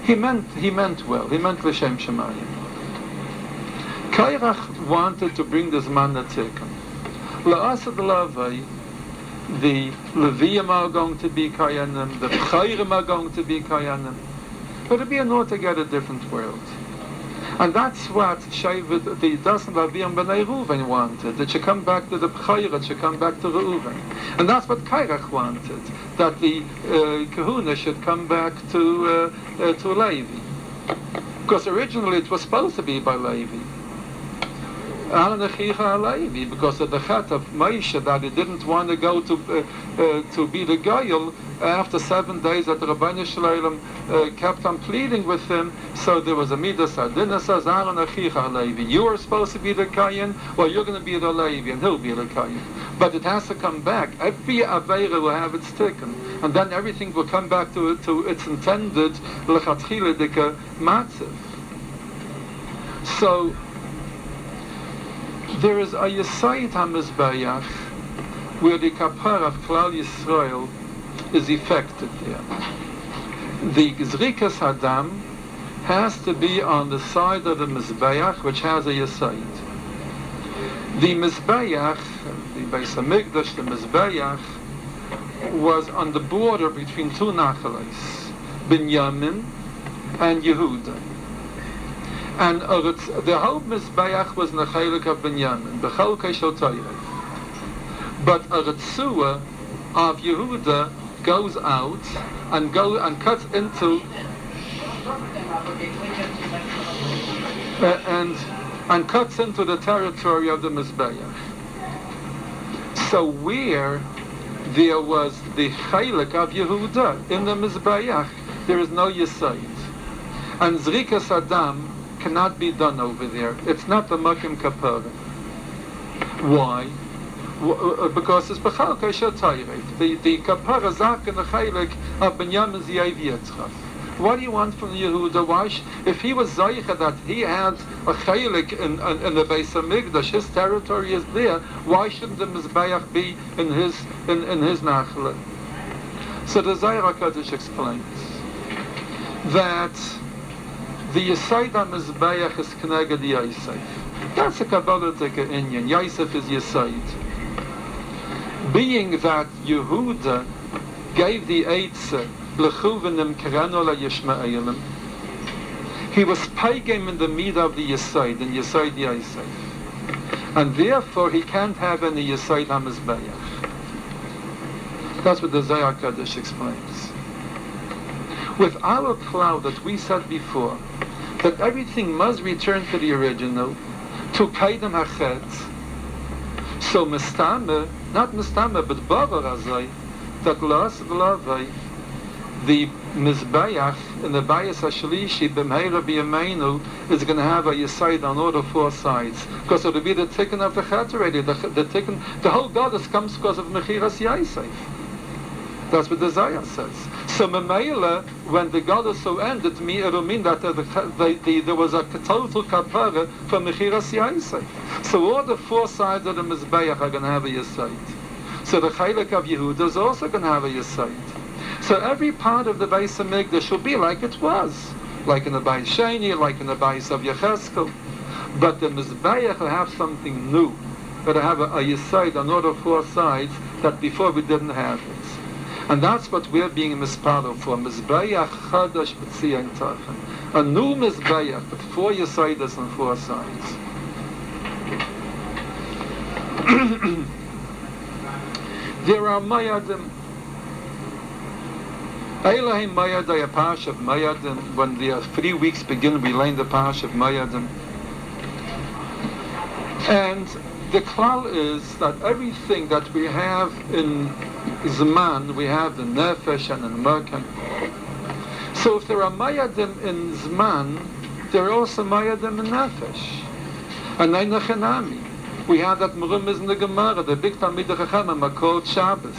he meant well, he meant L'Shem Shemayim. Kairach wanted to bring this man a tikkun. La'asad Lavai, the Leviim are going to be Kayanim, the B'chayrim are going to be Kayanim, but it'll be an altogether different world. And that's what Shevet, the doesn't Aviam B'nai Reuven wanted. It should come back to the B'chayr, it should come back to Reuven. And that's what Kairach wanted, that the Kahuna should come back to Levi. Because originally it was supposed to be by Levi. Because of the chet of Moshe that he didn't want to go to be the Goyel after 7 days that the Rabbeinu Shalom kept on pleading with him. So there was a midas adina says Aaron Achicha Levi. You are supposed to be the Kayan, or you're going to be the Levi, and he'll be the Kayan. But it has to come back. Every Aveira will have its tikkun, and then everything will come back to its intended lechatchila dika matziv. So there is a Yesayit HaMizbeach where the kapara of Klal Yisrael is effected there. The Zrikas Hadam has to be on the side of the Mizbeach, which has a Yesayit. The Mizbeach, the Beis HaMikdash, the Mizbeach, was on the border between two Nachalais, Binyamin and Yehuda. And the whole Mizbeach was Nechelik of Binyamin, B'chol Keshel Torah. But a Ritzua of Yehuda goes out and cuts into and cuts into the territory of the Mizbeach. So where there was the Chelik of Yehuda in the Mizbeach, there is no Yesayit. And Zrikas Adam cannot be done over there. It's not the Makim Kapara. Why? Because it's B'chal Kesher Tayrek. The Kapara Zak and the Chaylik of Binyamin Ziyay V'Yitzchak. What do you want from Yehuda? Why? If he was Zaycha that he had a Chaylik in the Beis HaMikdash, his territory is there, why shouldn't the Mizbeach be in his Nachla? So the Zayir HaKadosh explains that the Yesayid HaMizbeach is Kneged Yosef. That's a Kabbalistic Inyan. Yosef is Yesayid. Being that Yehuda gave the Eitzah L'chuvenim Kerano LaYishma'elim, he was paigim in the midah of the Yesayid, and Yesayid Yosef. And therefore he can't have any Yesayid HaMizbeach. That's what the Zohar Kaddish explains. With our cloud that we said before, that everything must return to the original, to Kaidem HaChetz, so Mistame, not Mistame, but Bavar Azai, that Las V'Lavai, the Mizbeach in the Bayis HaShalishi, B'mheira B'yameinu, is going to have a Yesayid on all the four sides, because it will be the tikkun of the Chet already. The tikkun, the whole goddess comes because of Mechiras Yosef. That's what the Zayah says. So Memela, when the goddess so ended, it will mean that there was a total kapara for Mechiras Yosef. So all the four sides of the Mizbeach are going to have a Yesayid. So the Chaylik of Yehuda is also going to have a Yesayid. So every part of the Beis HaMikdash will be like it was, like in the Beis Sheni, like in the Beis of Yecheskel. But the Mizbeach will have something new. It'll have a Yesayid on all the four sides that before we didn't have it. And that's what we're being misparled for. Mizbeach Chadash B'Tzion Tachan. A new Mizbeach with four Yesaydas on four sides. There are Mayadim. Elohim Mayadai, a Pash of Mayadim. When the 3 weeks begin, we learn the Pash of Mayadim. And the klal is that everything that we have in Zman, we have in Nefesh and in Merkan. So if there are Mayadim in Zman, there are also Mayadim in Nefesh. And then Nechanami. We had that Merumiz in the Gemara, the big Talmidei Chachamim are called Shabbos.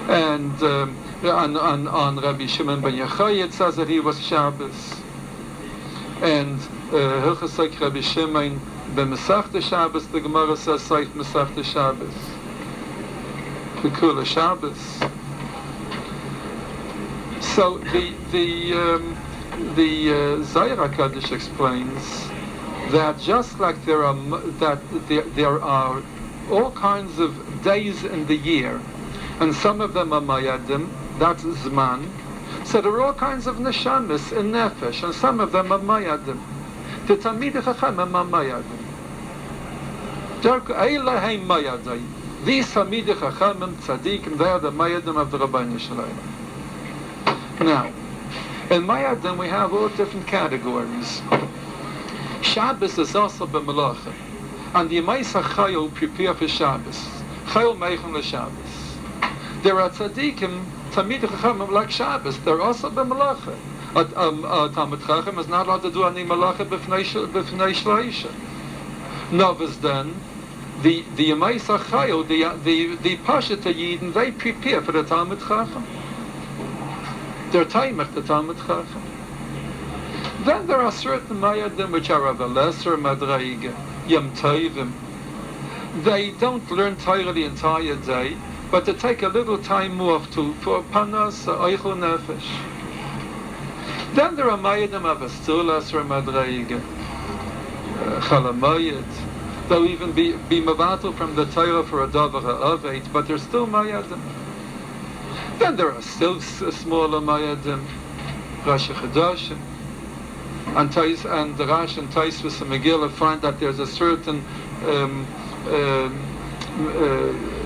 And on Rabbi Shimon ben Yochai it says that he was Shabbos. And Hilchos Rabbi Shimon ben Masechta Shabbos, the Gemara says Seif Masechta Shabbos. Kula Shabbos. So the Zohar HaKadosh explains that just like there are all kinds of days in the year, and some of them are mayadim, that's zman. So there are all kinds of neshamis in nefesh, and some of them are mayadim. The Talmidei Chachamim are mayadim. Eilahem mayadai. These Talmidei Chachamim tzaddikim, they are the mayadim of the Rabbeinu Shalom. Now, in mayadim we have all different categories. Shabbos is also b'melacha, and the Yemaisa Chayil prepare for Shabbos. Chayil meichem l'Shabbos. There are tzaddikim, Talmidei Chachamim like Shabbos. They're also b'melacha. Talmid Chacham is not allowed to do any melacha b'fnei shleisha. Novice then, the Yemaisa Chayil, the Pashta Yidden, they prepare for the Talmid Chacham. They're taimach the Talmid Chacham. Then there are certain mayadim which are of a lesser madraiga, Yom Tovim. They don't learn Torah the entire day, but they take a little time off for panas, eichel nefesh. Then there are mayadim of a still lesser madraiga, chalamayit. They'll even be mavatul from the Torah for a davar ha'aveit, but they're still mayadim. Then there are still smaller mayadim, Rashi Chadashim. And the Rash and Taisvus and Megillah find that there's a certain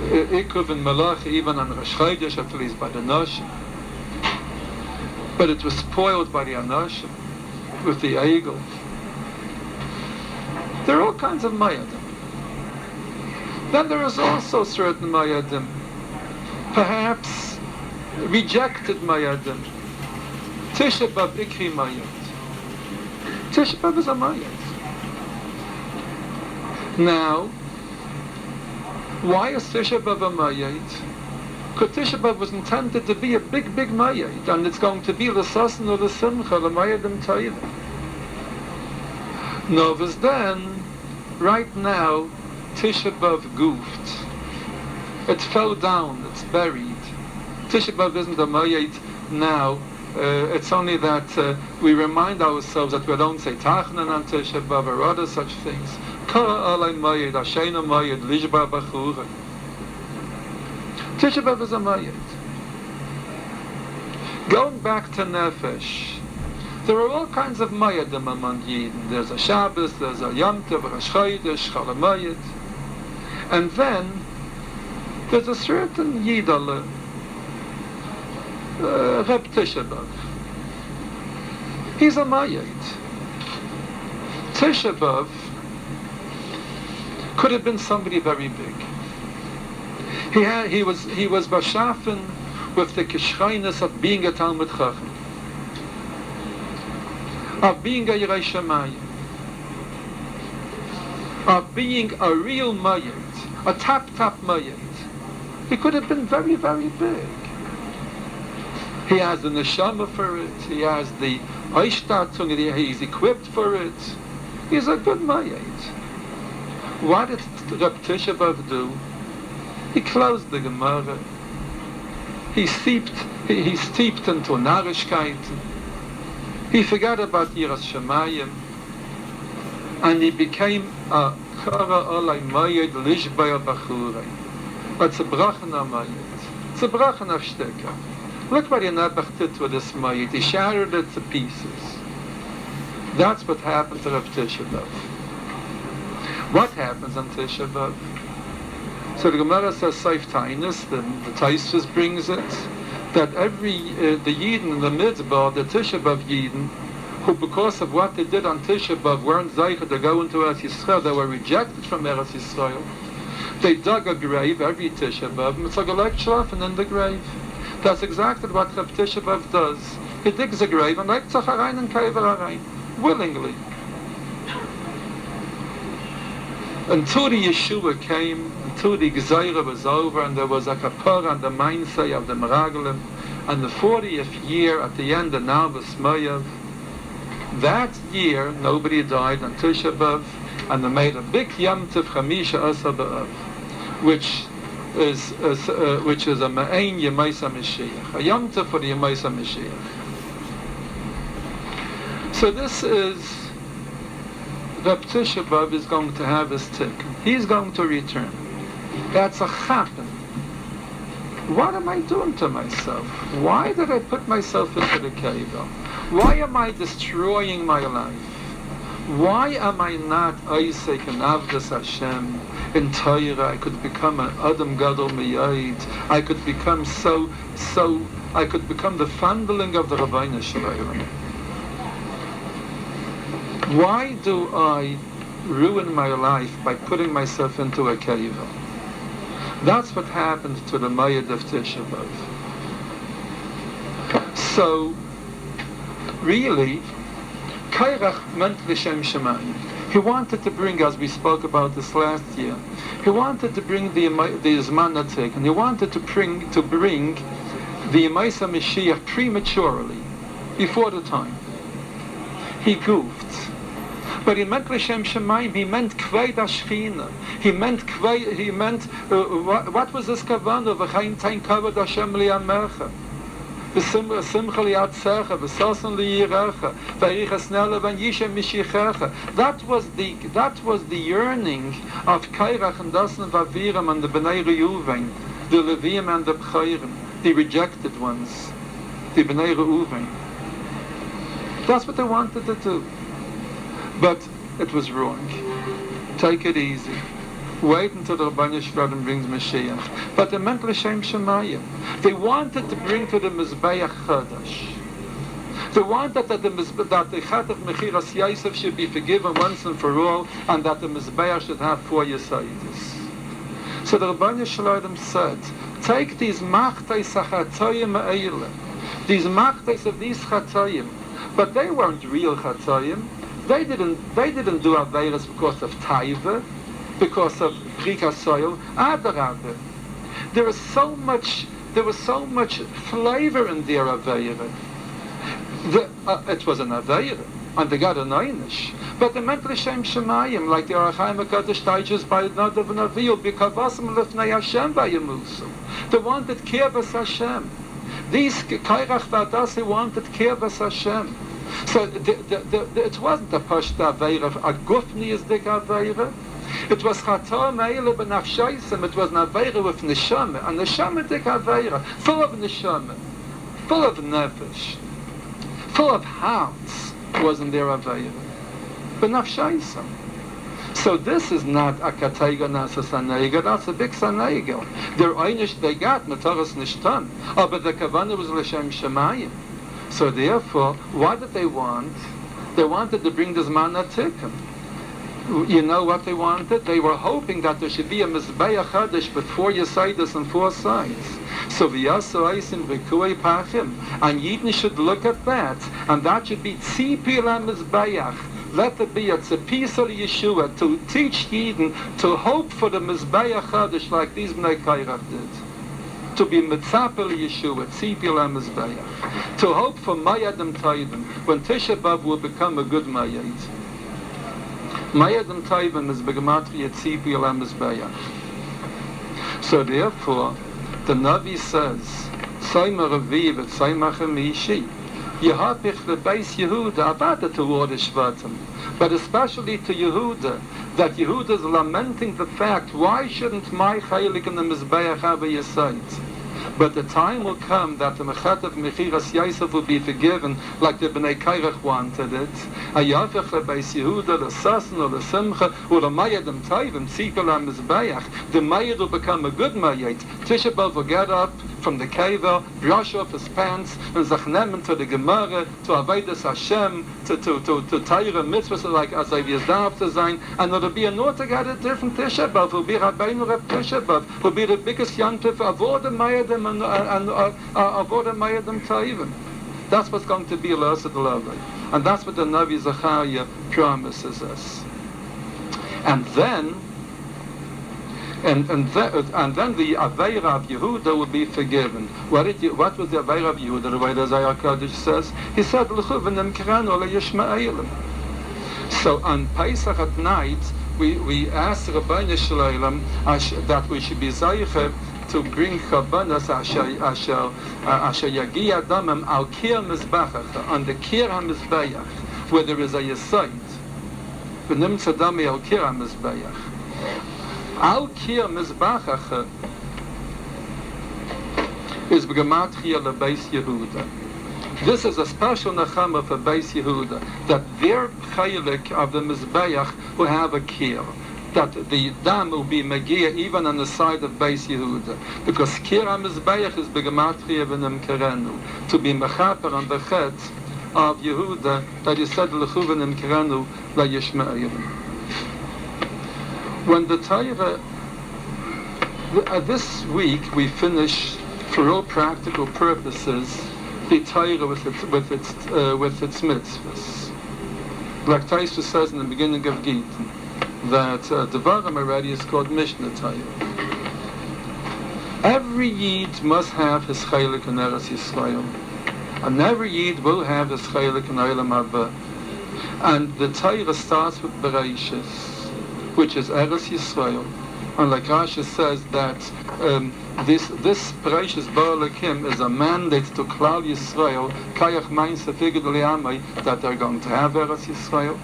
Ikuv in Malach, even on Rosh Chodesh, at least by the Noshim. But it was spoiled by the Anoshim, with the Eigel. There are all kinds of Mayadim. Then there is also certain Mayadim, perhaps rejected Mayadim. Tisha B'Av Ikri Mayad. Tisha B'Av is a mayat. Now, why is Tisha B'Av a mayat? Because Tisha B'Av was intended to be a big mayat, and it's going to be the sasan or the simcha, the mayadim ta'ila. Novus then, right now, Tisha B'Av goofed. It fell down, it's buried. Tisha B'Av isn't a mayat now. It's only that we remind ourselves that we don't say Tachnan on Tisha B'Av or other such things. Tisha B'Av is a mayat. Going back to Nefesh, there are all kinds of mayadim among Yidden. There's a Shabbos, there's a Yom Tov, a Rosh Chodesh, Chalamayit. And then there's a certain Yidale, Reb Tisha B'Av. He's a mayat. Tisha B'Av could have been somebody very big. He was bashafen with the kishchainis of being a Talmid Chacham, of being a Yirei Shamayim, of being a real mayat, a tap mayat. He could have been very big. He has the neshama for it. He has the Eishtatung. He's equipped for it. He's a good mayat. What did Reb Tisha B'Av do? He closed the Gemara. He steeped into narishkeit. He forgot about Yiras Shamayim, and he became a Chara Olay Mayed Lishbaya Bachurei. It's a brachana mayed. It's a brachana shteka. Look what Yenabach did with this mayed. He shattered it to pieces. That's what happened to Rav Tisha B'Av. What happens on Tisha B'Av? So the Gemara says, Seif Tainus, the Taisvus brings it, that the Yidden in the Mitzvah, the Tisha B'Av Yidden, who because of what they did on Tisha B'Av weren't zeicher to go into Eretz Yisrael, they were rejected from Eretz Yisrael. They dug a grave every Tisha B'Av, and it's like a leg schlafen in the grave. That's exactly what Rav Tisha B'Av does. He digs a grave and legt sich herein and kaver herein, willingly. until the Yeshua came, until the Gzeira was over, and there was a kapara on the mainsay of the Meragelim, and the 40th year at the end of Navas Moav, that year nobody died on Tisha B'Av, and they made a big Yom Tov Chamisha Asa B'Av, which is a Ma'ain Yemaisa Mashiach, a Yom Tov for the Yemaisa Mashiach. So this is, Reb Tisha B'Av is going to have his tikkun. He's going to return. That's a chappen. What am I doing to myself? Why did I put myself into the cave? Why am I destroying my life? Why am I not Isaac and Avdas Hashem in Torah? I could become an Adam Gadol Miyad. I could become I could become the fondling of the Rabbeinu Shalom. Why do I ruin my life by putting myself into a cave? That's what happened to the Mayad of Tisha B'Av. So, really, Kairach meant L'Shem Shemayim. He wanted to bring, as we spoke about this last year, he wanted to bring the Zman Atik, and he wanted to bring the Yemaisa Mashiach prematurely, before the time. He goofed. But he meant L'Shem Shemayim, he meant Kvei Dashchina. He meant, what was this kavanah? V'chaim tain kavod Hashem li'amecha. V'simcha li'atzecha, v'sosan li'irecha, v'erichas nele v'yishem mishichecha. That was the yearning of Kairach and Dasan Vaviram and the Bnei Reuven, the Leviim and the Bchairim, the rejected ones, the Bnei Reuven. That's what they wanted to do. But it was wrong. Take it easy. Wait until the Rabbeinu Shalom brings Mashiach. But they meant L'Shem Shemayim. They wanted to bring to the Mizbeach Chadash. They wanted that the Chatach Mechiras Yosef should be forgiven once and for all, and that the Mizbeach should have 4 Yesaitis. So the Rabbeinu Shalom said, take these Machtais HaChatayim Eile, these Machtais of these Chatayim, but they weren't real Chatayim. They didn't do Aveirus because of Taiva, because of Rika soil. Adarabah. There was so much flavor in their Aveira. It was an Aveira, and they got an Einish. But they meant L'Shem Shemayim, like the Arachaim HaKadosh teaches by Nadav and Avihu, B'kavasim L'fnei Hashem Vayemusu. They wanted Kirvas Hashem. These Kairach V'Adasi wanted Kirvas Hashem. So it wasn't a Pashta Aveira, a Gufni is the Aveira. It was Chator Me'ele B'Nafshaisim, it was an Aveira with Neshama, and Neshama dik Aveira, full of Neshama, full of Nefesh, full of hearts, wasn't there Aveira. B'Nafshaisim. So this is not a Kataiga Nasa Sanaiga, that's a big Sanaiga. Their Einish they got, Mataras Nishtan, but the Kavanah was L'Shem Shemayim. So therefore, what did they want? They wanted to bring this Zman Atikim. You know what they wanted? They were hoping that there should be a Mizbeach Chadash with 4 Yesaitis on 4 sides. So V'yasu Eisim V'kuei Pachim. And Yidden should look at that, and that should be Tzipir HaMizbeach. Let it be a Tzipisa Yeshua to teach Yidden to hope for the Mizbeach Chadash like these Bnei Kairach did. To be Mitzapel Yeshua, Tzipil HaMizbeach. To hope for Mayadam Taivim, when Tisha B'Av will become a good Mayad. Mayadam Taivim is Begematria Tzipil HaMizbeach. So therefore, the Navi says, Soima Reviv et Soima Chemishi, Yehapich the base Yehuda, Abada toward the Shvatim, but especially to Yehuda, that Yehuda is lamenting the fact, why shouldn't my Chaylik in the Mizbeach have a Yesait? But the time will come that the Mechat of Mechiras Yosef will be forgiven like the Bnei Kairach wanted it. Ayafech lebeis Yehuda, lesasen or lesimcha, or the Mayadam Taivim, Tzipel HaMizbeach. The Mayad will become a good Mayad. Tisha B'Av will get up from the kever, brush off his pants, and zachnemen to the Gemara, to Avodas Hashem, to Torah mitzvahs like as I darf to sein, and it'll be a altogether different Tisha B'Av. It'll be Rabbeinu Reb Tisha B'Av. It'll be the biggest yantif of all the Mayadam and of all the Mayadam Taivim. That's what's going to be L'asad L'avay. And that's what the Navi Zachariah promises us. And then And then the Aveira of Yehuda would be forgiven. What was the Aveira of Yehuda? The way the Zohar Kodesh says, he said, so on Pesach at night, we asked Rabbeinu Shalom that we should be Zayich to bring Chabanas Asher Yagia Damam al Kir Mizbachach, on the Kir HaMizbeach, where there is a Yesod. V'nim Tzadami al Kir HaMizbeach. Al Kir Mizbachach is B'gematria LeBeis Yehuda. This is a special Nechama for Beis Yehuda, that their Chaylik of the Mizbeach will have a Kir, that the dam will be Megia even on the side of Beis Yehuda, because Kir HaMizbeach is B'gematria V'nim Kerenu, to be Mechaper on the Chet of Yehuda, that is said L'chu V'nim Kerenu LaYishma'elim. When the Torah, this week we finish, for all practical purposes, the Torah with its mitzvahs. Like Taisva says in the beginning of Gita, that Devarim already is called Mishnah Torah. Every Yid must have his chaylik in Eretz Yisrael, and every Yid will have his chaylik in Olam Haba. And the Torah starts with Bereishis, which is Eretz Yisrael. And like Rashi says that this Bereishis Ba'alakim is a mandate to Klal Yisrael, Kayach Mainz Figid Li'amai, that they're going to have Eretz Yisrael.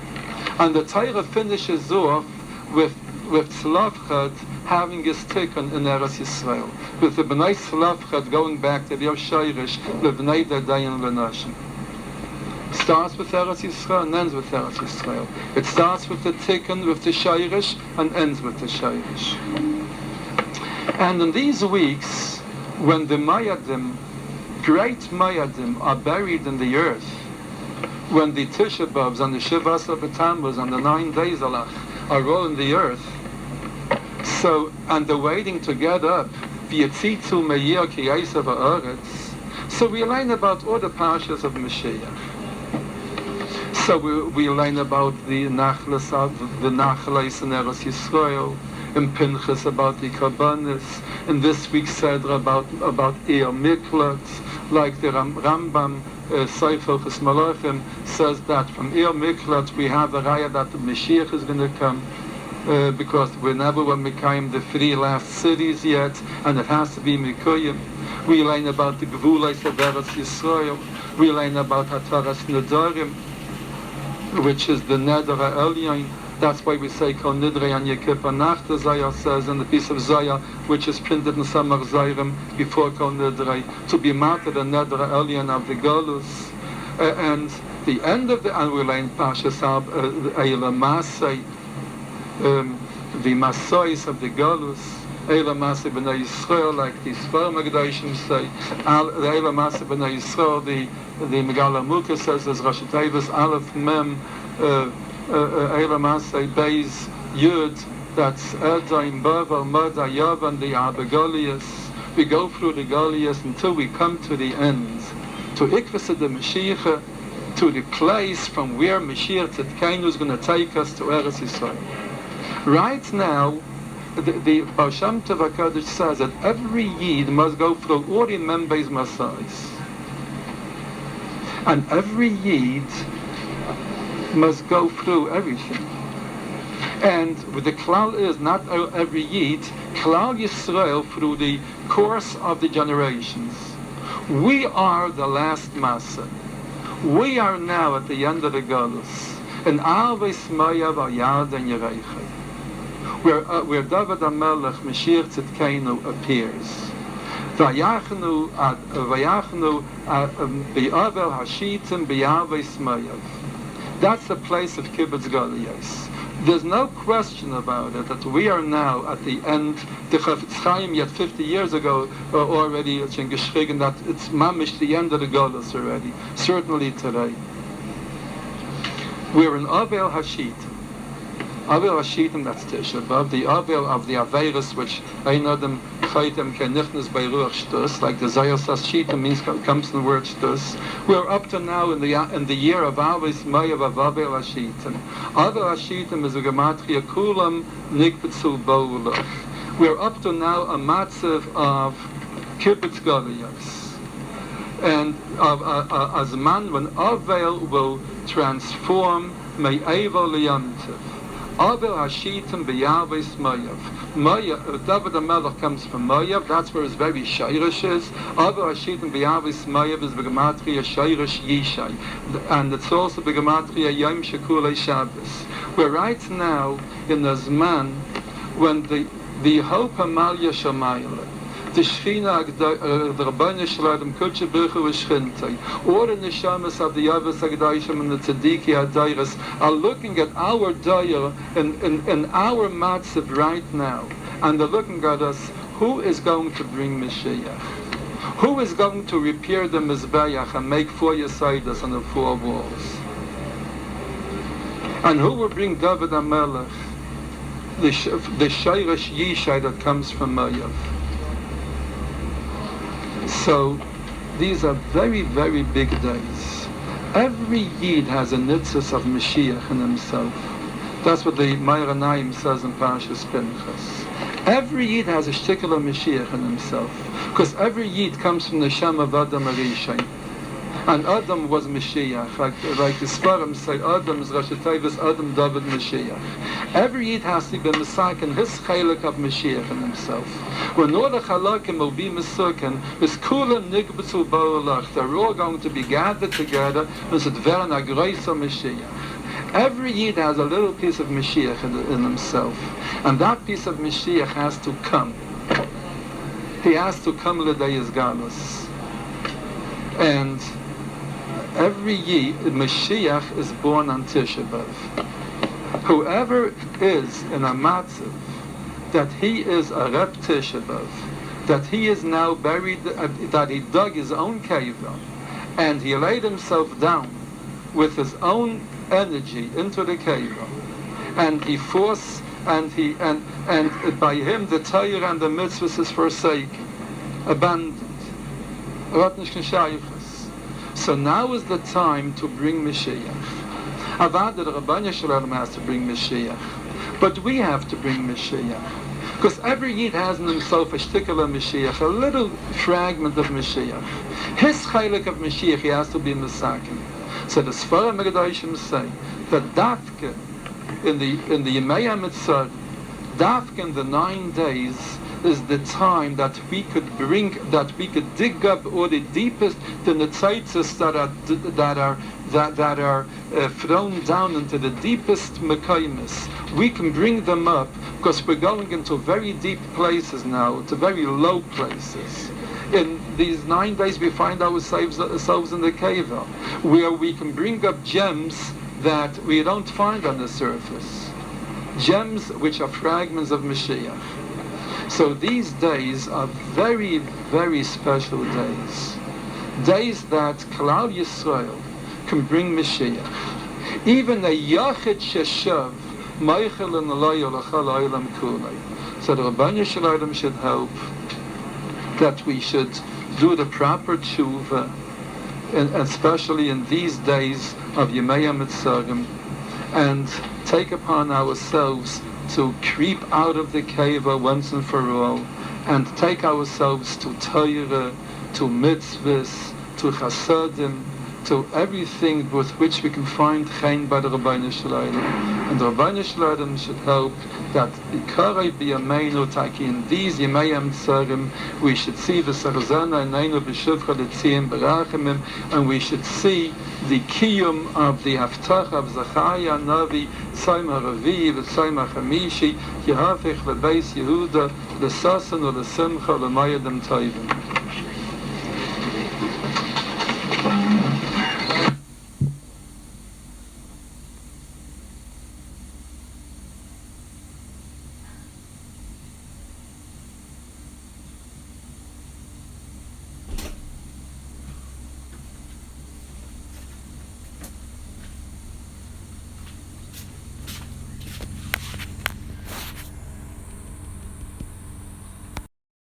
And the Torah finishes off with Tzlafchad having his tikkun in Eretz Yisrael, with the B'nai Tzlafchad going back to the Yoshayrish, the B'nai Dadayan V'nashim. Starts with Eretz Yisrael and ends with Eretz Yisrael. It starts with the tikkun, with the Shayrish, and ends with the Shayrish. And in these weeks, when the Mayadim, great Mayadim, are buried in the earth, when the Tisha B'Avs and the Shivas B'Tammuz and the 9 days are all in the earth, so, and they're waiting to get up, V'yetzitu me'yir ki yeisav ha'aretz, so we learn about all the parshas of Mashiach. So we learn about the Nachlas in Eretz Yisrael, in Pinchas about the Karbanis, in this week's Seder about Eir Miklat, like the Rambam, Sefer Chos Malachim, says that from Eir Miklat we have a raya that the Mashiach is going to come, because we never were Mekayim the 3 last cities yet, and it has to be Mekayim. We learn about the Gevulais of Eretz Yisrael. We learn about Hataras Nedarim, which is the Neder HaElyon. That's why we say Kol Nidrei An Yekippur Nacht, the Zohar says in the piece of Zohar, which is printed in Samar Zayrim before Kol Nidrei, to be martyred the Neder HaElyon of the Golus. And the end of the, and we learn Pashas Eila Masai, the Masais of the Golus, Eila Masai B'nai Yisrael, like the Sfarim HaGedoshim say, the Eila Masai B'nai Yisrael, the Megala Mukha says, as Rosh Tevis, Aleph Mem, Eila Masai Beis Yud, that's Erdaim Bavel, Murda Yavan, the Abagolias. We go through the Golias until we come to the end, to Ikvasa the Mashiach, to the place from where Mashiach Tzidkenu is going to take us to Eretz Yisrael. Right now, the Baal Shem Tov HaKadosh says that every Yid must go through all the Membeis Masais. And every Yid must go through everything. And the Klal is not every Yid, Klal Yisrael through the course of the generations. We are the last Masa. We are now at the end of the Galus. And Alves Maya Vayad and Yereichai, where David HaMelech, Mashiach Tzidkenu, appears. Vayachnu Be'avel Hashitim Be'aves Mayav. That's the place of Kibbutz Galuyos. There's no question about it that we are now at the end. The Chafetz Chaim yet 50 years ago already geschrieben that it's mamish the end of the Galus already. Certainly today. We're in Avel Hashitim. Avel Hashitim, that's Tisha B'Av. The Avel of the Averis, which ein Adam chaytem kenichnas bei Ruach Shtus, like the Zohar says, Shitim means comes from the word Shtus. We're up to now in the year of Aves Mayav of Avel Hashitim. Avel Hashitim is a gematria kulam nikbetzu bo'ulach. We're up to now a matzav of kibbutz galuyos, and as man when Avel will transform me'eva liyamtiv. Avel hashitim b'yavis Moav. David HaMelech comes from Moav. That's where his very shayrish is. Avel hashitim b'yavis Moav is b'gematria shayrish yishai, and it's also b'gematria yom shekulei Shabbos. We're right now in the zman when the hope Amalia Shamayla, the Shechina, the Rabbeinu Shalom, Kudshe Birchu V'Shchintai, all the Neshamas of the Yavas HaGdayshim and the Tzadiki HaDayras are looking at our Dayah in our Matzav right now, and they're looking at us, who is going to bring Mashiach? Who is going to repair the Mizbeach and make 4 Yesaidas on the 4 walls? And who will bring David HaMelech, the Shayrish Yishai that comes from Moav? So these are very, very big days. Every Yid has a nitzvah of Mashiach in himself. That's what the Meir Anayim says in Parashas Pinchas. Every Yid has a shtickle of Mashiach in himself, because every Yid comes from the Shem of Adam Arishay. And Adam was Mashiach, like the Sfarim say, Adam is Rosh Tevis, Adam David Mashiach. Every Yid has to be Mesaken, his chalik of Mashiach in himself. When all the chalakim will be Mesaken, with Kulam Nigbetul Ba'olach, they're all going to be gathered together, with the Veren Agroisa Mashiach. Every Yid has a little piece of Mashiach in himself, and that piece of Mashiach has to come. He has to come L'dei Galus. And every Yid, Mashiach is born on Tisha B'Av. Whoever is in a matzav that he is a Reb Tisha B'Av, that he is now buried, that he dug his own cave and he laid himself down with his own energy into the cave, and he forced, and by him the Torah and the mitzvahs is forsaken, abandoned. So now is the time to bring Mashiach. Avad the Rabbeinu Shalom has to bring Mashiach, but we have to bring Mashiach, because every Yid has in himself a shtickle of Mashiach, a little fragment of Mashiach. His chaylik of Mashiach, he has to be Mesaken. So the Sfarim HaGdayshim say that Dafke in the Yemei HaMitzvah, Dafke in the 9 days is the time that we could dig up all the deepest, the nitzaitzes that are thrown down into the deepest mekaymis. We can bring them up because we're going into very deep places now, to very low places. In these 9 days we find ourselves in the cave, where we can bring up gems that we don't find on the surface. Gems which are fragments of Mashiach. So these days are very, very special days. Days that Klal Yisrael can bring Mashiach. Even a Yachid Sheshav, Meichel and Aloyo L'chal Olam Kulei. So the Rabbeinu Shalom should help that we should do the proper tshuva, and especially in these days of Yemei HaMitzvah, and take upon ourselves to creep out of the cave once and for all, and take ourselves to Torah, to mitzvahs, to chasadim, to everything with which we can find chen by the Rabbeinu Shalom. And the Rabbeinu Shalom should help that Ikarei B'yameinu Taki in these Yemei HaMitzvah we should see the Sarzana Eneinu B'Shuvcha L'Tziyim B'Rachamim, and we should see the kiyum of the Haftach of Zachariah Navi, Tzayim HaRavi, V'Tzayim HaChamishi, Yehafech L'Beis Yehuda, L'Sasan U'L'Simcha L'Mayadam Toivim.